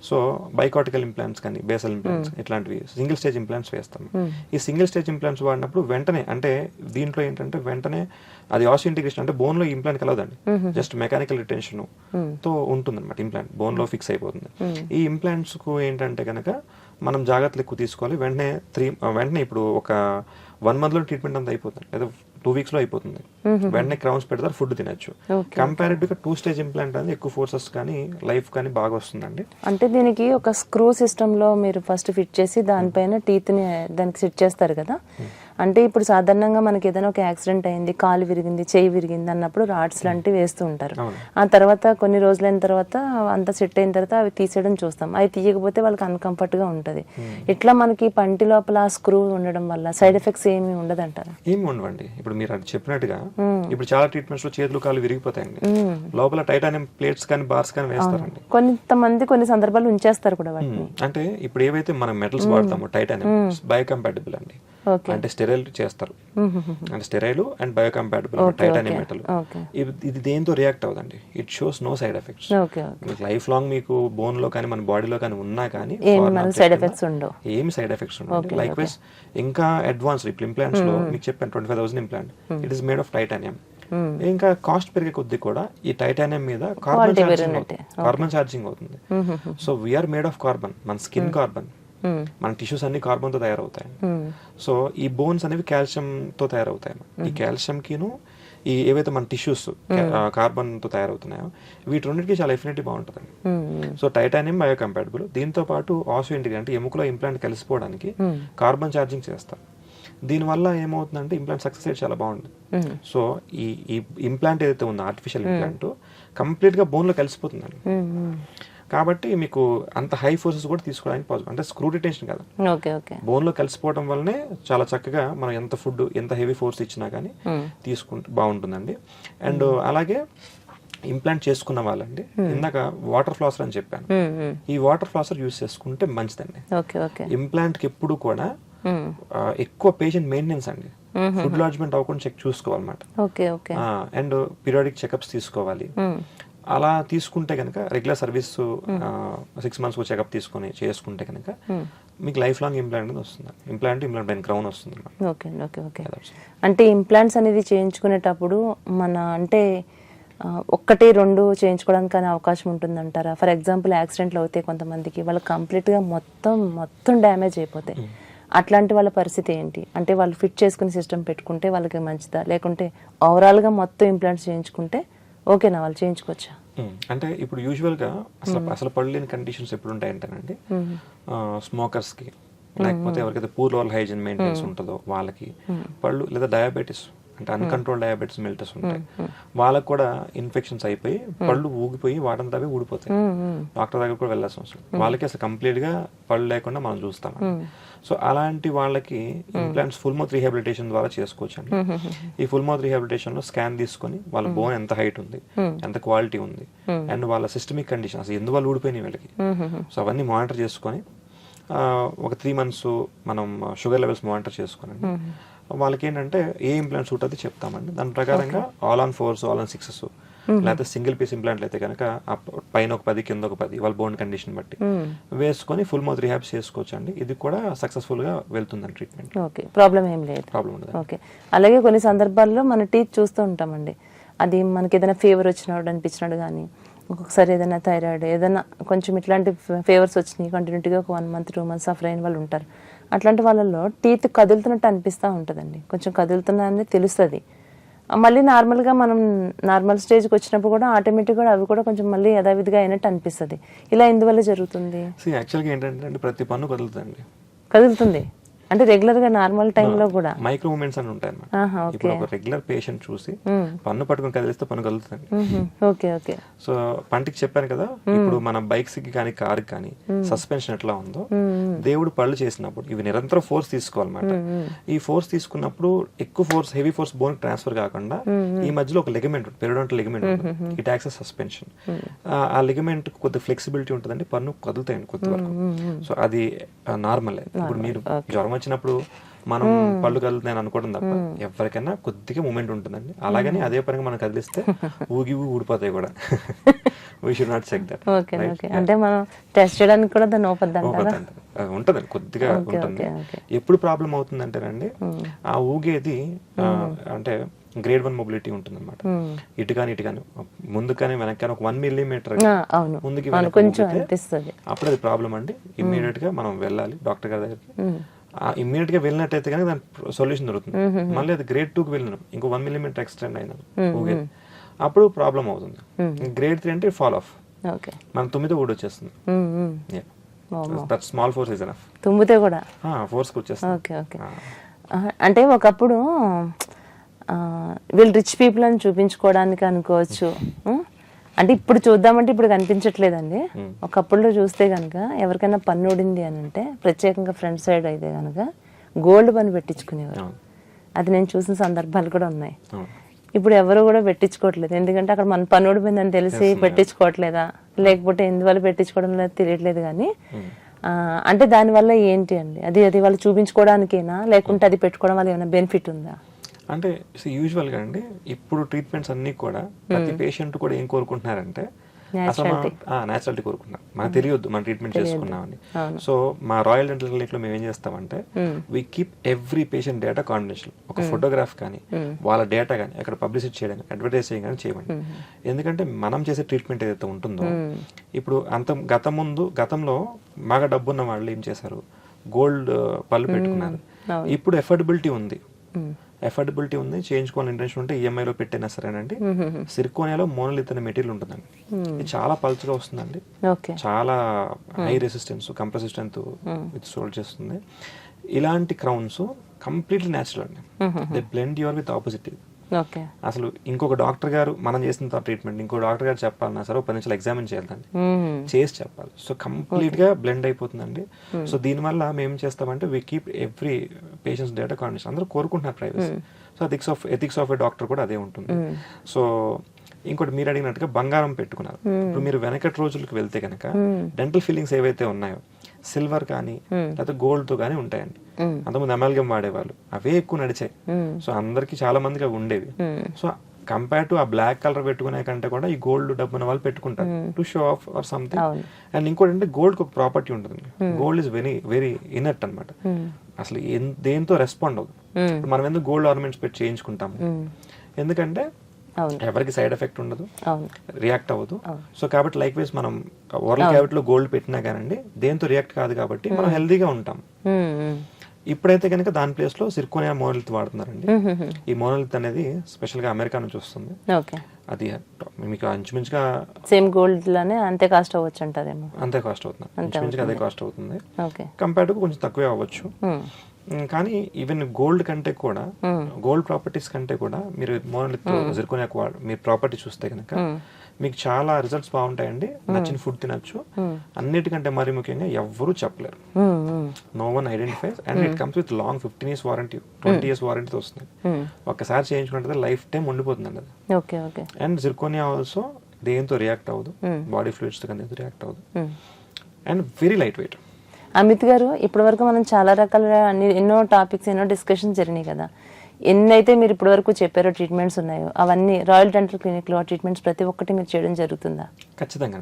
సో బైకాటికల్ ఇంప్లాంట్స్ కానీ, బేసల్ ఇంప్లాంట్స్ ఇట్లాంటివి సింగిల్ స్టేజ్ ఇంప్లాంట్స్ వేస్తాం. ఈ సింగిల్ స్టేజ్ ఇంప్లాంట్స్ వాడినప్పుడు వెంటనే, అంటే దీంట్లో ఏంటంటే వెంటనే అది ఆసియో ఇంటిగ్రేషన్ అంటే బోన్ లో ఇంప్లాంట్ కలవదండి, జస్ట్ మెకానికల్ రిటెన్షన్ తో ఉంటుంది అనమాట. ఇంప్లాంట్ బోన్ లో ఫిక్స్ అయిపోతుంది. ఈ ఇంప్లాంట్స్ కు ఏంటంటే కనుక మనం జాగ్రత్తలు ఎక్కువ తీసుకోవాలి. వెంటనే ఇప్పుడు ఒక 1 month లో ట్రీట్మెంట్ అంతా అయిపోతుంది, లేదా 2 weeks లో అయిపోతుంది. వెంటనే క్రౌన్స్ పెడతారు, ఫుడ్ తినచ్చు. కంపారిటివ్ గా 2 stage ఇంప్లాంట్ అనేది ఎక్కువ ఫోర్సెస్ కానీ లైఫ్ కానీ బాగా వస్తుందండి. అంటే దీనికి ఒక స్క్రూ సిస్టమ్ లో మీరు ఫస్ట్ ఫిట్ చేసి దానిపైన టీత్ ని దానికి సెట్ చేస్తారు కదా. అంటే ఇప్పుడు సాధారణంగా మనకి ఏదైనా ఒక యాక్సిడెంట్ అయింది, కాలు విరిగింది, చేయి విరిగింది అన్నప్పుడు రాడ్స్ లాంటివి వేస్తూ ఉంటారు. ఆ తర్వాత కొన్ని రోజులైన తర్వాత అంతా సెట్ అయిన తర్వాత అవి తీసేయడం చూస్తాం. అవి తీయకపోతే వాళ్ళకి అన్కంఫర్ట్ గా ఉంటది. ఇట్లా మనకి పంటి లోపల స్క్రూ ఉండడం వల్ల సైడ్ ఎఫెక్ట్స్ ఏమి ఉండదంటారా? ఏమి ఉండవండి. ఇప్పుడు మీరు అది చెప్పినట్టుగా ఇప్పుడు చాలా ట్రీట్మెంట్స్ లో చేతులు కాళ్ళు విరిగిపోతాయండి, లోపల టైటానియం ప్లేట్స్ కానీ బార్స్ కానీ వేస్తారండి. కొంతమంది కొన్ని సందర్భాలు ఉంచేస్తారు కూడా వాటిని. అంటే ఇప్పుడు ఏవైతే మనం మెటల్స్ వాడతామో టైటానియం బయోకంపాటిబుల్ అండి. అంటే స్టెరైల్ చేస్తారు, అంటే sterile and biocompatible titanium metal. ఇది దేంతో రియాక్ట్ అవుదండి. It shows no side effects. Life long మీకు బోన్ లో కానీ మన బాడీలో కానీ ఉన్నా కానీ ఏమి సైడ్ ఎఫెక్ట్స్ ఉండవు. లైక్ వైస్ ఇంకా అడ్వాన్స్ ఇప్పుడు ఇంప్లాంట్స్ లో మీకు చెప్పాను 25,000 implant, it is made of titanium. ఇంకా కాస్ట్ పెరిగే కొద్ది కూడా ఈ టైటానియం మీద కార్బన్ ఛార్జింగ్ అవుతుంది. So we are made of carbon, మన స్కిన్ కార్బన్, మన టిష్యూస్ అన్ని కార్బన్ తో తయారవుతాయి. సో ఈ బోన్స్ అనేవి కాల్షియం తో తయారవుతాయి. ఈ కాల్షియం కిను ఈ ఏవైతే మన టిష్యూస్ కార్బన్ తో తయారవుతున్నాయో వీటి రెండింటికి చాలా ఎఫినిటీ బాగుంటుందండి. సో టైటానియం బయోకంపాటిబుల్, దీంతో పాటు ఆసియో ఇంటిగ్రేషన్ అంటే ఎముకలో ఇంప్లాంట్ కలిసిపోవడానికి కార్బన్ ఛార్జింగ్ చేస్తారు. దీనివల్ల ఏమవుతుందంటే ఇంప్లాంట్ సక్సెస్ రేట్ చాలా బాగుంటుంది. సో ఈ ఇంప్లాంట్ ఏదైతే ఉందో ఆర్టిఫిషియల్ ఇంప్లాంట్ కంప్లీట్ గా బోన్ లో కలిసిపోతుందండి. కాబట్టి మీకు అంత హై ఫోర్సెస్ కూడా తీసుకోవడానికి పాసిబుల్, అంటే స్క్రూ రిటెన్షన్ కదా, బోన్ లో కలిసిపోవడం వల్లనే చాలా చక్కగా మనం ఎంత ఫుడ్ ఎంత హెవీ ఫోర్స్ ఇచ్చినా కానీ తీసుకుంటే బాగుంటుందండి. అండ్ అలాగే ఇంప్లాంట్ చేసుకున్న వాళ్ళండి, ఇందాక వాటర్ ఫ్లాసర్ అని చెప్పాను, ఈ వాటర్ ఫ్లాసర్ యూజ్ చేసుకుంటే మంచిదండి. ఇంప్లాంట్ కి ఎప్పుడు కూడా ఎక్కువ పేషెంట్ మెయింటెనెన్స్ అండి, ఫుడ్ లాడ్జ్మెంట్ అవ్వకుండా చెక్ చూసుకోవాలన్నమాట. అండ్ పీరియాడిక్ చెకప్స్ తీసుకోవాలి. అలా తీసుకుంటే కనుక రెగ్యులర్ సర్వీస్ 6 months చెకప్ తీసుకొని చేసుకుంటే కనుక మీకు లైఫ్ లాంగ్ ఇంప్లాంట్ అనేది వస్తుంది. ఇంప్లాంట్ క్రౌన్ వస్తుంది. అంటే ఇంప్లాంట్స్ అనేది చేయించుకునేటప్పుడు మన అంటే 1-2 చేయించుకోవడానికి కానీ అవకాశం ఉంటుందంటారా? ఫర్ ఎగ్జాంపుల్ యాక్సిడెంట్లు అవుతాయి కొంతమందికి, వాళ్ళు కంప్లీట్గా మొత్తం డ్యామేజ్ అయిపోతాయి. అట్లాంటి వాళ్ళ పరిస్థితి ఏంటి? అంటే వాళ్ళు ఫిట్ చేసుకుని సిస్టమ్ పెట్టుకుంటే వాళ్ళకి మంచిదా, లేకుంటే ఓవరాల్గా మొత్తం ఇంప్లాంట్స్ చేయించుకుంటే ఓకేనా, వాళ్ళు చేయించుకోవచ్చా? అంటే ఇప్పుడు యూజువల్ గా అసలు పళ్ళు లేని కండిషన్స్ ఎప్పుడు ఉంటాయంటేనండి, స్మోకర్స్ కి, లేకపోతే ఎవరికైతే పూర్ ఓరల్ హైజీన్ మెయింటెనెన్స్ ఉంటుందో వాళ్ళకి, పళ్ళు లేదా డయాబెటీస్ అంటే అన్కంట్రోల్ డయాబెటీస్ మెల్టస్ ఉంటాయి, వాళ్ళకు కూడా ఇన్ఫెక్షన్స్ అయిపోయి పళ్ళు ఊగిపోయి వాటంతా అవి ఊడిపోతాయి. డాక్టర్ దగ్గర కూడా వెళ్ళాల్సిన అవసరం, వాళ్ళకి అసలు కంప్లీట్ గా పళ్ళు లేకుండా మనం చూస్తాం. సో అలాంటి వాళ్ళకి ఇంప్లాంట్స్ ఫుల్ మౌత్ రీహాబిలిటేషన్ ద్వారా చేసుకోవచ్చు అండి. ఈ ఫుల్ మౌత్ రీహాబిలిటేషన్ లో స్కాన్ తీసుకొని వాళ్ళ బోన్ ఎంత హైట్ ఉంది, ఎంత క్వాలిటీ ఉంది, అండ్ వాళ్ళ సిస్టమిక్ కండిషన్ అసలు ఎందువల్ల ఊడిపోయినాయి వీళ్ళకి, సో అవన్నీ మానిటర్ చేసుకొని ఒక 3 months మనం షుగర్ లెవెల్స్ మానిటర్ చేసుకోనండి. వాళ్ళకి ఏంటంటే ఏ ఇంప్లాంట్ సూట్ అది చెప్తామండి. దాని ప్రకారంగా all on 4s all on 6s లేకపోతే సింగిల్ పీస్ ఇంప్లాంట్లు అయితే కనుక పైన ఒక 10 కింద ఒక 10 వాళ్ళ బోన్ కండిషన్ బట్టి వేసుకొని ఫుల్ మౌత్ రిహాబ్స్ చేసుకోవచ్చు అండి. ఇది కూడా సక్సెస్ఫుల్ గా వెళ్తుందండి ట్రీట్మెంట్. ఓకే, ప్రాబ్లం ఏం లేదు. ప్రాబ్లం ఉండదు. ఓకే, అలాగే కొన్ని సందర్భాల్లో మన టీత్ చూస్తూ ఉంటామండి, అది మనకి ఏదైనా ఫీవర్ వచ్చినాడు అనిపించినాడు కానీ, ఒక్కొక్కసారి ఏదైనా థైరాయిడ్ ఏదైనా కొంచెం ఇట్లాంటి ఫీవర్స్ వచ్చినాయి కంటిన్యూటీగా ఒక 1 month 2 months సఫర్ అయిన వాళ్ళు ఉంటారు. అట్లాంటి వాళ్ళల్లో టీత్ కదులుతున్నట్టు అనిపిస్తూ ఉంటుందండి, కొంచెం కదులుతున్నాయని తెలుస్తుంది. మళ్ళీ నార్మల్గా మనం నార్మల్ స్టేజ్కి వచ్చినప్పుడు కూడా ఆటోమేటిక్గా అవి కూడా కొంచెం మళ్ళీ యథావిధిగా అయినట్టు అనిపిస్తుంది. ఇలా ఎందువల్ల జరుగుతుంది? యాక్చువల్గా ఏంటంటే ప్రతి పన్ను కదులుతుంది అంటే రెగ్యులర్ గా నార్మల్ టైంలో కూడా మైక్రో మూమెంట్స్ అని ఉంటాయి అన్నమాట. ఇప్పుడు ఒక రెగ్యులర్ పేషెంట్ చూసి పన్ను పట్టుకుని కదిలిస్తే పన్ను కదులుతుంది. Okay okay. సో పంటికి చెప్పాను కదా, ఇప్పుడు మన బైక్స్ కి కానీ కార్ కానీ సస్పెన్షన్ ఎట్లా ఉందో, దేవుడు పళ్ళు చేసినప్పుడు ఇవి నిరంతరం ఫోర్స్ తీసుకోవాలన్నమాట. ఈ ఫోర్స్ తీసుకున్నప్పుడు ఎక్కువ force heavy force bone transfer కాకుండా ఈ మధ్యలో ఒక లెగమెంట్ పెరిడోంటల్ లెగమెంట్ ఉంటుంది, ఇట్ యాక్ట్స్ as సస్పెన్షన్. ఆ లెగమెంట్ కొద్ది ఫ్లెక్సిబిలిటీ ఉంటుందండి, పన్ను కదులుతాయండి కొద్ది వరకు. సో అది నార్మల్. ఇప్పుడు మీరు జ్వరం వచ్చినప్పుడు మనం పళ్ళు కదులుతాయని అనుకోవడం తప్ప ఎవరికైనా కొద్దిగా మూమెంట్ ఉంటుందండి. అలాగని అదే పరంగా మనం కదిలిస్తే ఊడిపోతాయి కూడా. We should not check that. అంటే మనం టెస్ట్ చేయడానికి కూడా దాన్ని ఉంటదండి, కొద్దిగా ఉంటుంది. ఎప్పుడు ప్రాబ్లం అవుతుందంటేనండి, ఆ ఊగేది అంటే గ్రేడ్ 1 మొబిలిటీ ఉంటుంది అనమాట. ఇటు కానీ ముందు కానీ వెనక్కి కానీ ఒక 1 millimeter ముందుకి అప్పుడు అది ప్రాబ్లం అండి. ఇమ్మీడియట్ గా మనం వెళ్ళాలి డాక్టర్ గారి దగ్గరికి. ఇమ్మీడియట్ గా వెళ్ళినట్టయితే కానీ దాని సొల్యూషన్ దొరుకుతుంది. మళ్ళీ అది గ్రేడ్ 2కి వెళ్ళినాం, ఇంకో 1 millimeter ఎక్స్టెండ్ అయినాం అప్పుడు ప్రాబ్లం అవుతుంది. గ్రేడ్ 3 అంటే ఫాల్ ఆఫ్, మన 9 ఊడొచ్చేస్తుంది. That small force is enough. తుమ్మితే కూడా ఫోర్స్ వచ్చేస్తుంది. Okay okay. అంటే ఒకప్పుడు వీళ్ళు రిచ్ పీపుల్ అని చూపించుకోవడానికి అనుకోవచ్చు. అంటే ఇప్పుడు చూద్దామంటే ఇప్పుడు కనిపించట్లేదండి. ఒకప్పుడు చూస్తే కనుక ఎవరికైనా పన్ను ఊడింది అని అంటే ప్రత్యేకంగా ఫ్రంట్ సైడ్ అయితే కనుక గోల్డ్ పన్ను పెట్టించుకునేవారు. అది నేను చూసిన సందర్భాలు కూడా ఉన్నాయి. ఇప్పుడు ఎవరు కూడా పెట్టించుకోవట్లేదు, ఎందుకంటే అక్కడ మన పన్ను ఊడిపోయిందని తెలిసి పెట్టించుకోవట్లేదా, లేకపోతే ఎందువల్ల పెట్టించుకోవడం లేదు తెలియట్లేదు. కానీ అంటే దానివల్ల ఏంటి అండి, అది వాళ్ళు చూపించుకోవడానికేనా, లేకుంటే అది పెట్టుకోవడం వల్ల ఏమైనా బెనిఫిట్ ఉందా? అంటే యూజువల్ గా అండి ఇప్పుడు ట్రీట్మెంట్స్ అన్ని కూడా ప్రతి పేషెంట్ కూడా ఏం కోరుకుంటున్నారంటే అసలు నేచురాలిటీ కోరుకుంటున్నాం. మనకు తెలియొద్దు మనం ట్రీట్మెంట్ చేసుకున్నామని. సో మా రాయల్ డెంటల్ క్లినిక్ లో మేము ఏం చేస్తామంటే we keep every patient data confidential. ఒక ఫోటోగ్రాఫ్ కానీ వాళ్ళ డేటా కానీ అక్కడ పబ్లిసిటీ చేయడానికి అడ్వర్టైజ్ చేయడానికి చేయమండి. ఎందుకంటే మనం చేసే ట్రీట్మెంట్ ఏదైతే ఉంటుందో, ఇప్పుడు గతంలో బాగా డబ్బున్న వాళ్ళు ఏం చేశారు, గోల్డ్ పళ్ళు పెట్టుకున్నారు. ఇప్పుడు ఎఫోర్డబిలిటీ ఉంది, చేయించుకోవాలని ఇంటెన్షన్ ఉంటే ఈఎంఐలో పెట్టైనా సరేనండి. సిర్కోనియాలో మోనోలిత్ అనే మెటీరియల్ ఉంటుందండి. ఇది చాలా పల్చగా వస్తుందండి, చాలా high resistance compressive strength with sold చేస్తుంది. ఇలాంటి క్రౌన్స్ కంప్లీట్లీ న్యాచురల్ అండి. They blend your with opposite. అసలు ఇంకొక డాక్టర్ గారు మనం చేసిన ట్రీట్మెంట్ ఇంకో డాక్టర్ గారు చెప్పాలన్నా సరే 10 నిమిషాలు ఎగ్జామిన్ చేయాలండి, చేసి చెప్పాలి. సో కంప్లీట్ గా బ్లెండ్ అయిపోతుందండి. సో దీనివల్ల మేము చేస్తామంటే we keep every patients data confidence. అందరూ కోరుకుంటున్నారు privacy. So ethics of a doctor కూడా అదే ఉంటుంది. సో ఇంకోటి మీరు అడిగినట్టుగా బంగారం పెట్టుకున్నారు. ఇప్పుడు మీరు వెనకటి రోజులకు వెళ్తే కనుక డెంటల్ ఫిల్లింగ్స్ ఏవైతే ఉన్నాయో సిల్వర్ కానీ లేకపోతే గోల్డ్ తో కానీ ఉంటాయండి. అంతకుముందు అమాల్గం వాడేవాళ్ళు, అవే ఎక్కువ నడిచాయి. సో అందరికి చాలా మందికి అవి ఉండేవి. సో కంపేర్ టు ఆ బ్లాక్ కలర్ పెట్టుకునే కంటే కూడా ఈ గోల్డ్ డబ్బున్న వాళ్ళు పెట్టుకుంటారు to show off or something. And ఇంకోటి అంటే గోల్డ్ ఒక ప్రాపర్టీ ఉంటుంది, gold is very very inert అనమాట. అసలు దేంతో రెస్పాండ్ అవ్వదు. మనం ఎందుకు గోల్డ్ ఆర్నమెంట్స్ పెట్టి చేయించుకుంటాము, ఎందుకంటే ఎవరికి సైడ్ ఎఫెక్ట్ ఉండదు, రియాక్ట్ అవ్వదు. సో కాబట్టి లైక్ వైజ్ మనం ఓరల్ క్యావిటీలో గోల్డ్ పెట్టినా కానండి దేంతో రియాక్ట్ కాదు, కాబట్టి మనం హెల్దీగా ఉంటాం. ఇప్పుడైతే కనుక దాని ప్లేస్ లో సిర్కోనియా మోనోలిత్ వాడుతున్నారండి. ఈ మోనోలిత్ అనేది స్పెషల్ గా అమెరికా నుంచి వస్తుంది. అది మీకు అంచుమించుగా సేమ్ గోల్డ్ లానే అంతే కాస్ట్ అవ్వచ్చు అంటారేమో. అంతే కాస్ట్ అవుతుంది, అంచుమించుగా అదే కాస్ట్ అవుతుంది. కంపేర్ టు కొంచెం తక్కువే అవ్వచ్చు. కానీ ఈవెన్ గోల్డ్ కంటే కూడా, గోల్డ్ ప్రాపర్టీస్ కంటే కూడా మీరు మోనోలిత్ సిర్కోనియా మీరు ప్రాపర్టీ చూస్తే కనుక మీకు చాలా రిజల్ట్స్ బాగుంటాయండి. నచ్చిన ఫుడ్ తినచ్చు. అన్నిటికంటే మరి ముఖ్యంగా ఎవ్వరూ చెప్పలేరు, no one identifies. And it comes with long 15 years warranty, 20 years వారంటీతో వస్తుంది. ఒక్కసారి చేయించుకుంటే లైఫ్ టైం ఉండిపోతుంది అది. అండ్ సిర్కోనియా ఆల్సో దేంతో రియాక్ట్ అవ్వదు, బాడీ ఫ్లూయిడ్స్ తో దేంతో రియాక్ట్ అవ్వదు. And very light weight. Amit గారు, ఇప్పటి వరకు మనం చాలా రకాల ఎన్నో టాపిక్స్, ఎన్నో డిస్కషన్ జరిగినాయి కదా. ఎన్నైతే మీరు ఇప్పటి వరకు చెప్పారో ట్రీట్మెంట్స్ ఉన్నాయో అవన్నీ రాయల్ డెంటల్ క్లినిక్ లో ఆ ట్రీట్మెంట్స్ ప్రతి ఒక్కటి మీరు చేయడం జరుగుతుందా? ఖచ్చితంగా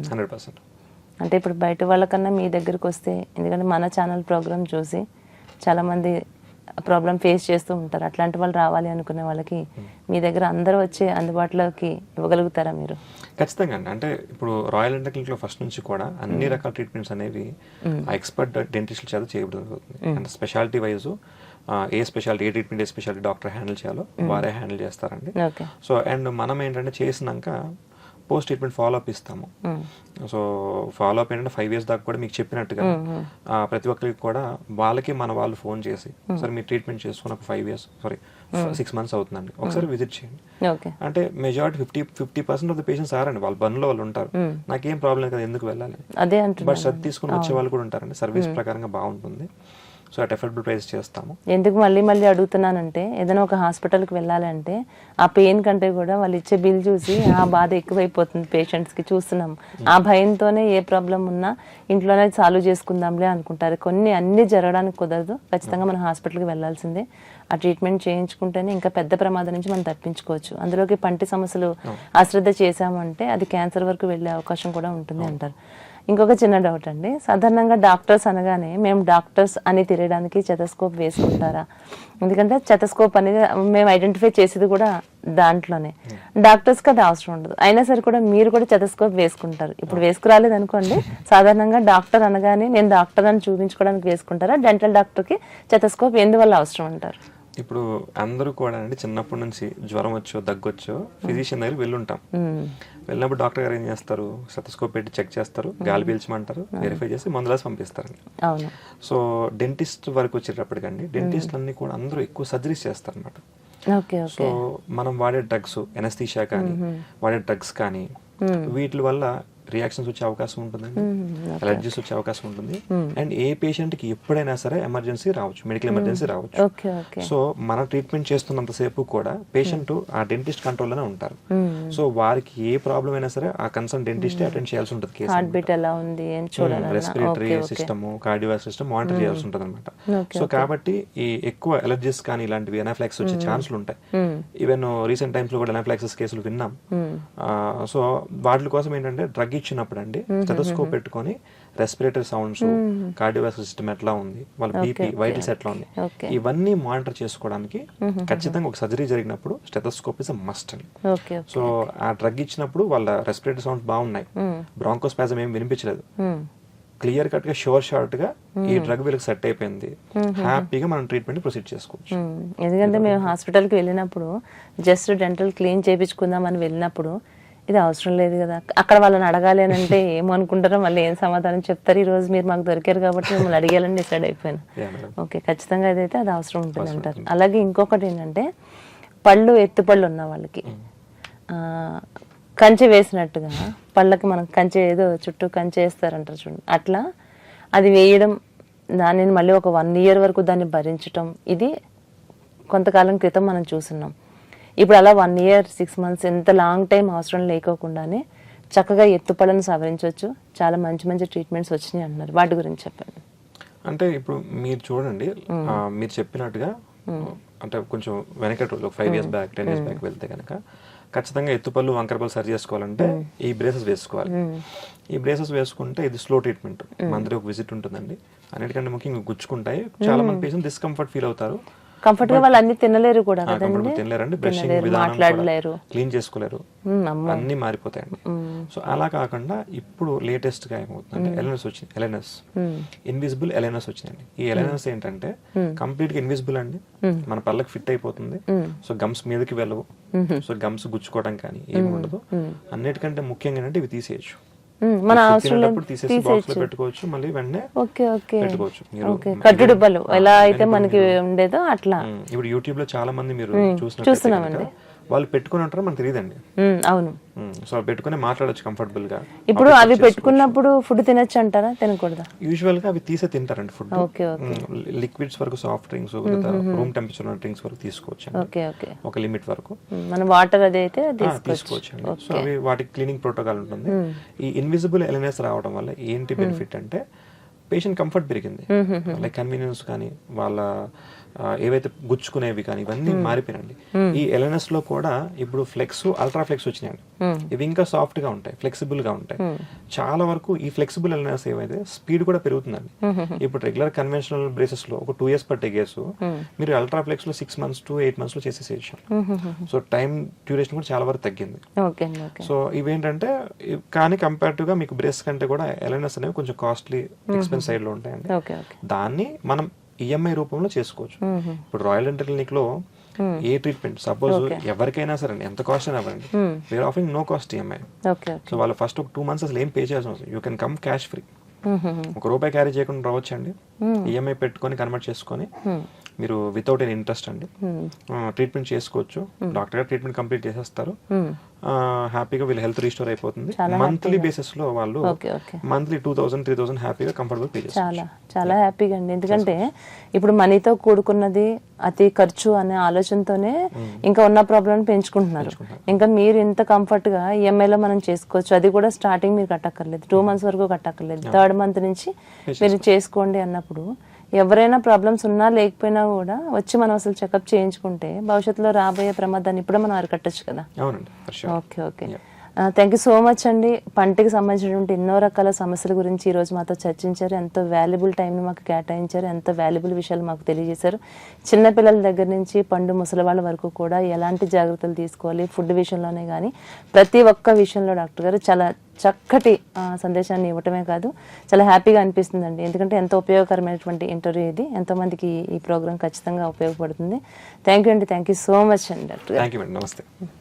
100%. అంటే ఇప్పుడు బయట వాళ్ళకన్నా మీ దగ్గరికి వస్తే, ఎందుకంటే మన ఛానల్ ప్రోగ్రామ్ చూసి చాలా మంది ప్రాబ్లం ఫేస్ చేస్తూ ఉంటారు, అట్లాంటి వాళ్ళు రావాలి అనుకునే వాళ్ళకి మీ దగ్గర అందరూ వచ్చి అందుబాటులోకి ఇవ్వగలుగుతారా మీరు? ఖచ్చితంగా అండి. అంటే ఇప్పుడు రాయల్ డెంటల్ క్లినిక్ లో ఫస్ట్ నుంచి కూడా అన్ని రకాల ట్రీట్మెంట్స్ అనేవి ఆ ఎక్స్పర్ట్ డెంటిస్టుల చేత చేయడం జరుగుతుంది. అంటే స్పెషాలిటీ వైజ్ ఏ స్పెషాలిటీ, ఏ ట్రీట్మెంట్, ఏ స్పెషాలిటీ డాక్టర్ హ్యాండిల్ చేయాలో వారే హ్యాండిల్ చేస్తారండి. సో అండ్ మనం ఏంటంటే చేసినాక పోస్ట్ ట్రీట్మెంట్ ఫాలో అప్ ఇస్తాము. సో ఫాలో అప్ ఏంటంటే 5 years దాకా కూడా మీకు చెప్పినట్టుగా ప్రతి ఒక్కరికి కూడా వాళ్ళకి మన వాళ్ళు ఫోన్ చేసి సరే మీరు ట్రీట్మెంట్ చేసుకున్న 6 months అవుతుందండి, ఒకసారి విజిట్ చేయండి. అంటే మెజారిటీ 50% ఆఫ్ ద పేషెంట్స్ ఆరండి వాళ్ళ బండ్లో వాళ్ళు ఉంటారు, నాకేం ప్రాబ్లం కదా ఎందుకు వెళ్ళాలి, బట్ శ్రద్ధ తీసుకుని వచ్చే వాళ్ళు కూడా ఉంటారండి. సర్వీస్ ప్రకారంగా బాగుంటుంది. సో అట్ ఎఫర్డబుల్ ప్రైస్ చేస్తాము. ఎందుకు మళ్ళీ అడుగుతున్నానంటే, ఏదైనా ఒక హాస్పిటల్కి వెళ్ళాలంటే ఆ పెయిన్ కంటే కూడా వాళ్ళు ఇచ్చే బిల్ చూసి ఆ బాధ ఎక్కువైపోతుంది పేషెంట్స్కి, చూస్తున్నాం. ఆ భయంతోనే ఏ ప్రాబ్లం ఉన్నా ఇంట్లోనే సాల్వ్ చేసుకుందాంలే అనుకుంటారు. అన్ని జరగడానికి కుదరదు, ఖచ్చితంగా మనం హాస్పిటల్కి వెళ్ళాల్సిందే. ఆ ట్రీట్మెంట్ చేయించుకుంటేనే ఇంకా పెద్ద ప్రమాదం నుంచి మనం తప్పించుకోవచ్చు. అందులోకి పంటి సమస్యలు అశ్రద్ధ చేశామంటే అది క్యాన్సర్ వరకు వెళ్ళే అవకాశం కూడా ఉంటుంది అంటారు. ఇంకొక చిన్న డౌట్ అండి, సాధారణంగా డాక్టర్స్ అనగానే మేము డాక్టర్స్ అని తిరగడానికి స్టెతస్కోప్ వేసుకుంటారా? ఎందుకంటే స్టెతస్కోప్ అనేది మేము ఐడెంటిఫై చేసేది కూడా దాంట్లోనే. డాక్టర్స్కి అది అవసరం ఉండదు, అయినా సరే కూడా మీరు కూడా స్టెతస్కోప్ వేసుకుంటారు. ఇప్పుడు వేసుకురాలేదు అనుకోండి, సాధారణంగా డాక్టర్ అనగానే నేను డాక్టర్ అని చూపించుకోవడానికి వేసుకుంటారా? డెంటల్ డాక్టర్కి స్టెతస్కోప్ ఎందువల్ల అవసరం అంటారు? ఇప్పుడు అందరూ కూడా అండి చిన్నప్పటి నుంచి జ్వరం వచ్చో దగ్గొచ్చో ఫిజిషియన్ దగ్గర వెళ్ళుంటాం. వెళ్ళినప్పుడు డాక్టర్ గారు ఏం చేస్తారు, స్టెతస్కోప్ పెట్టి చెక్ చేస్తారు, గాలి పీల్చమంటారు, వెరిఫై చేసి మందులు పంపిస్తారు. సో డెంటిస్ట్ వరకు వచ్చేటప్పటికండి డెంటిస్ట్ అన్ని కూడా అందరూ ఎక్కువ సర్జరీస్ చేస్తారు అన్నమాట. సో మనం వాడే డ్రగ్స్, ఎనస్థీషియా కానీ వాడే డ్రగ్స్ కానీ వీటి వల్ల రియాక్షన్స్ వచ్చే అవకాశం ఉంటుందండి, అలర్జీస్ వచ్చే అవకాశం ఉంటుంది. అండ్ ఏ పేషెంట్ కి ఎప్పుడైనా సరే ఎమర్జెన్సీ రావచ్చు, మెడికల్ ఎమర్జెన్సీ రావచ్చు. సో మన ట్రీట్మెంట్ చేస్తున్నంత సేపు కూడా పేషెంట్ ఆ డెంటిస్ట్ కంట్రోల్ లోనే ఉంటారు. సో వారికి ఏ ప్రాబ్లం అయినా సరే ఆ కన్సర్న్ డెంటిస్ట్ అటెండ్ చేయాల్సి ఉంటుంది. Respiratory system, cardiovascular system monitor చేయాల్సి ఉంటుంది అనమాట. సో కాబట్టి ఈ ఎక్కువ అలర్జీస్ కానీ ఇలాంటివి ఎనాఫ్లాక్సిస్ వచ్చే ఛాన్సులు ఉంటాయి. ఈవెన్ రీసెంట్ టైమ్స్ లో కూడా ఎనాఫ్లాక్సిస్ కేసులు విన్నాం. సో వాటి కోసం ఏంటంటే డ్రగ్ ఇచ్చినప్పుడు అండి స్టెతస్కోప్ పెట్టుకొని రెస్పిరేటరీ సౌండ్స్, కార్డియోవాస్కులర్ సిస్టమ్ ఎట్లా ఉంది, వాళ్ళ బీపీ, వైటల్స్ ఎట్లా ఉంది, ఇవన్నీ మానిటర్ చేసుకోవడానికి ఖచ్చితంగా ఒక సర్జరీ జరిగినప్పుడు స్టెతస్కోప్ ఇస్ అ మస్ట్ అండి. సో ఆ డ్రగ్ ఇచ్చినప్పుడు వాళ్ళ రెస్పిరేటరీ సౌండ్స్ బాగున్నాయి, బ్రాంకోస్పాజం ఏం వినిపించలేదు, క్లియర్ కట్ గా షోర్ షార్ట్ గా ఈ డ్రగ్ వీళ్ళకి సెట్ అయిపోయింది, హ్యాపీగా మనం ట్రీట్మెంట్ ప్రొసీడ్ చేసుకోవచ్చు. ఎందుకంటే మేము హాస్పిటల్కి వెళ్ళినప్పుడు జస్ట్ డెంటల్ క్లీన్ చేయించుకుందాం అని వెళ్ళినప్పుడు ఇది అవసరం లేదు కదా, అక్కడ వాళ్ళని అడగాలి అని అంటే ఏమనుకుంటారో, మళ్ళీ ఏం సమాధానం చెప్తారు. ఈ రోజు మీరు మాకు దొరికారు కాబట్టి మిమ్మల్ని అడిగాలని డిసైడ్ అయిపోయాను. ఓకే, ఖచ్చితంగా అదైతే అది అవసరం ఉంటుంది అంటారు. అలాగే ఇంకొకటి ఏంటంటే ఎత్తుపళ్ళు ఉన్న వాళ్ళకి కంచె వేసినట్టుగా పళ్ళకి మనం కంచె ఏదో చుట్టూ కంచె వేస్తారంటారు చూడండి, అట్లా అది వేయడం, దానిని మళ్ళీ ఒక 1 year వరకు దాన్ని భరించటం, ఇది కొంతకాలం క్రితం మనం చూస్తున్నాం. ఇప్పుడు అలా 1 year 6 months ఎంత లాంగ్ టైం అవసరం లేకోకుండానే చక్కగా ఎత్తుపళ్ళను సవరించవచ్చు, చాలా మంచి మంచి ట్రీట్మెంట్స్ వచ్చినాయి అంటున్నారు. వాటి గురించి చెప్పండి. అంటే ఇప్పుడు మీరు చూడండి, మీరు చెప్పినట్టుగా అంటే కొంచెం వెనకటి రోజు 5 years బ్యాక్ 10 years బ్యాక్ వెళ్తే కనుక ఖచ్చితంగా ఎత్తుపళ్ళు, వంకరపళ్ళు సరి చేసుకోవాలంటే ఈ బ్రేసెస్ వేసుకోవాలి. ఈ బ్రేసెస్ వేసుకుంటే ఇది స్లో ట్రీట్మెంట్, మంత్లీ ఒక విజిట్ ఉంటుందండి. అన్నిటికంటే ముఖ్యంగా గుచ్చుకుంటాయి, చాలా మంది పేషెంట్ డిస్కంఫర్ట్ ఫీల్ అవుతారు, కంఫర్ట్ గా వాళ్ళు అన్ని తినలేరు కూడా, తినలేరండి, బ్రషింగ్ విధానం క్లీన్ చేసుకోలేరు, అన్ని మారిపోతాయండి. సో అలా కాకుండా ఇప్పుడు లేటెస్ట్ గా ఏమవుతుందంటే ఎల్ఎన్ఎస్ వచ్చింది, ఇన్విజిబుల్ ఎల్ఎన్ఎస్ వచ్చిందండి. ఈ ఎల్ఎన్ఎస్ ఏంటంటే కంప్లీట్ గా ఇన్విజిబుల్ అండి, మన పళ్ళకి ఫిట్ అయిపోతుంది. సో గమ్స్ మీదకి వెళ్ళవు, సో గమ్స్ గుచ్చుకోవడం కానీ ఏమి ఉండదు. అన్నిటికంటే ముఖ్యంగా ఏంటంటే ఇవి తీసేయచ్చు, మన అవసరం తీసేసి బాక్స్ లో పెట్టుకోవచ్చు, మళ్ళీ వెంటనే పెట్టుకోవచ్చు. కట్టుడుబ్బలు ఎలా అయితే మనకి ఉండేదో అట్లా. ఇప్పుడు యూట్యూబ్ లో చాలా మంది మీరు చూస్తున్నామండి, వాళ్ళు పెట్టుకుని ఉంటారో మనకు తెలియదండి. అవును, సో పెట్టుకుని మాట్లాడొచ్చు కంఫర్టబుల్ గా. ఇప్పుడు అవి పెట్టుకున్నప్పుడు ఫుడ్ తినొచ్చు అంటారా, తినకూడదా? యూజువల్ గా అవి తీసే తింటారండి ఫుడ్. లిక్విడ్స్ వరకు, సాఫ్ట్ డ్రింక్స్, రూమ్ టెంపరేచర్ ఉన్న డ్రింక్స్ వరకు తీసుకోవచ్చు, ఒక లిమిట్ వరకు. మన వాటర్ అది అయితే తీసుకోవచ్చు అండి. సో అవి వాటికి క్లీనింగ్ ప్రోటోకాల్ ఉంటుంది. ఈ ఇన్విజిబుల్ ఎల్ఎన్ఎస్ రావడం వల్ల ఏంటి బెనిఫిట్ అంటే పేషెంట్ కంఫర్ట్ పెరిగింది, లైక్ కన్వీనియన్స్ కానీ వాళ్ళ ఏవైతే గుచ్చుకునేవి కానీ ఇవన్నీ మారిపోయినండి. ఈ ఎల్ఎన్ఎస్ లో కూడా ఇప్పుడు ఫ్లెక్స్, అల్ట్రా ఫ్లెక్స్ వచ్చినాయండి. ఇవి ఇంకా సాఫ్ట్ గా ఉంటాయి, ఫ్లెక్సిబుల్ గా ఉంటాయి. చాలా వరకు ఈ ఫ్లెక్సిబుల్ ఎల్ఎన్ఎస్ ఏవైతే స్పీడ్ కూడా పెరుగుతుందండి. ఇప్పుడు రెగ్యులర్ కన్వెన్షనల్ బ్రేసెస్ లో ఒక 2 years పట్టే కేసు మీరు అల్ట్రా ఫ్లెక్స్ లో 6 months to 8 months లో చేసేసేయచ్చు. సో టైం డ్యూరేషన్ కూడా చాలా వరకు తగ్గింది. సో ఇవేంటంటే కానీ కంపేరిటివ్ గా మీకు బ్రేస్ కంటే కూడా ఎల్ఎన్ఎస్ అనేవి కొంచెం కాస్ట్లీ, ఎక్స్పెన్స్ సైడ్ లో ఉంటాయండి. దాన్ని మనం ఈఎంఐ రూపంలో చేసుకోవచ్చు. ఇప్పుడు రాయల్ డెంటల్ క్లినిక్ లో ఏ ట్రీట్మెంట్ సపోజ్ ఎవరికైనా సరే ఎంత కాస్ట్ అయినా అవ్వండి, we are offering no cost EMI. So వాళ్ళు ఫస్ట్ ఒక 2 months అసలు ఏం పే చేయాల్సిన అవసరం, you can come cash free. ₹1 carry చేయకుండా రావచ్చండి, ఈఎంఐ పెట్టుకొని కన్వర్ట్ చేసుకొని మీరు వితౌట్ ఎనీ ఇంట్రెస్ట్ అండి ట్రీట్మెంట్ చేసుకోవచ్చు. డాక్టర్ గారు ట్రీట్మెంట్ కంప్లీట్ చేసేస్తారు, హ్యాపీగా వీళ్ళ హెల్త్ రీస్టోర్ అయిపోతుంది. మంత్లీ బేసిస్ లో వాళ్ళు మంత్లీ 2000, 3000 హ్యాపీగా కంఫర్టబుల్ పే చేస్తారు. చాలా హ్యాపీగా అండి. ఎందుకంటే ఇప్పుడు మనీతో కూడుకున్నది అతి ఖర్చు అనే ఆలోచనతోనే ఇంకా ఉన్న ప్రాబ్లం పెంచుకుంటున్నారు. ఇంకా మీరు ఇంత కంఫర్ట్ గా ఈఎంఐలో మనం చేసుకోవచ్చు. అది కూడా స్టార్టింగ్ మీరు కట్టక్కర్లేదు, 2 months వరకు కట్టక్కర్లేదు, 3rd month నుంచి మీరు చేసుకోండి అన్నప్పుడు ఎవరైనా ప్రాబ్లమ్స్ ఉన్నా లేకపోయినా కూడా వచ్చి మనం అసలు చెకప్ చేయించుకుంటే భవిష్యత్తులో రాబోయే ప్రమాదాన్ని ఇప్పుడు మనం అరికట్టచ్చు కదా. Okay okay, thank you so much అండి. పంటికి సంబంధించినటువంటి ఎన్నో రకాల సమస్యల గురించి ఈ రోజు మాతో చర్చించారు. ఎంతో వాల్యుబుల్ టైంని మాకు కేటాయించారు, ఎంతో వాల్యుబుల్ విషయాలు మాకు తెలియజేశారు. చిన్నపిల్లల దగ్గర నుంచి పండు ముసలి వాళ్ళ వరకు కూడా ఎలాంటి జాగ్రత్తలు తీసుకోవాలి ఫుడ్ విషయంలోనే కానీ ప్రతి ఒక్క విషయంలో డాక్టర్ గారు చాలా చక్కటి సందేశాన్ని ఇవ్వటమే కాదు చాలా హ్యాపీగా అనిపిస్తుందండి. ఎందుకంటే ఎంతో ఉపయోగకరమైనటువంటి ఇంటర్వ్యూ ఇది, ఎంతోమందికి ఈ ప్రోగ్రామ్ ఖచ్చితంగా ఉపయోగపడుతుంది. థ్యాంక్ యూ అండి, థ్యాంక్ యూ సో మచ్ అండి డాక్టర్ గారు. నమస్తే.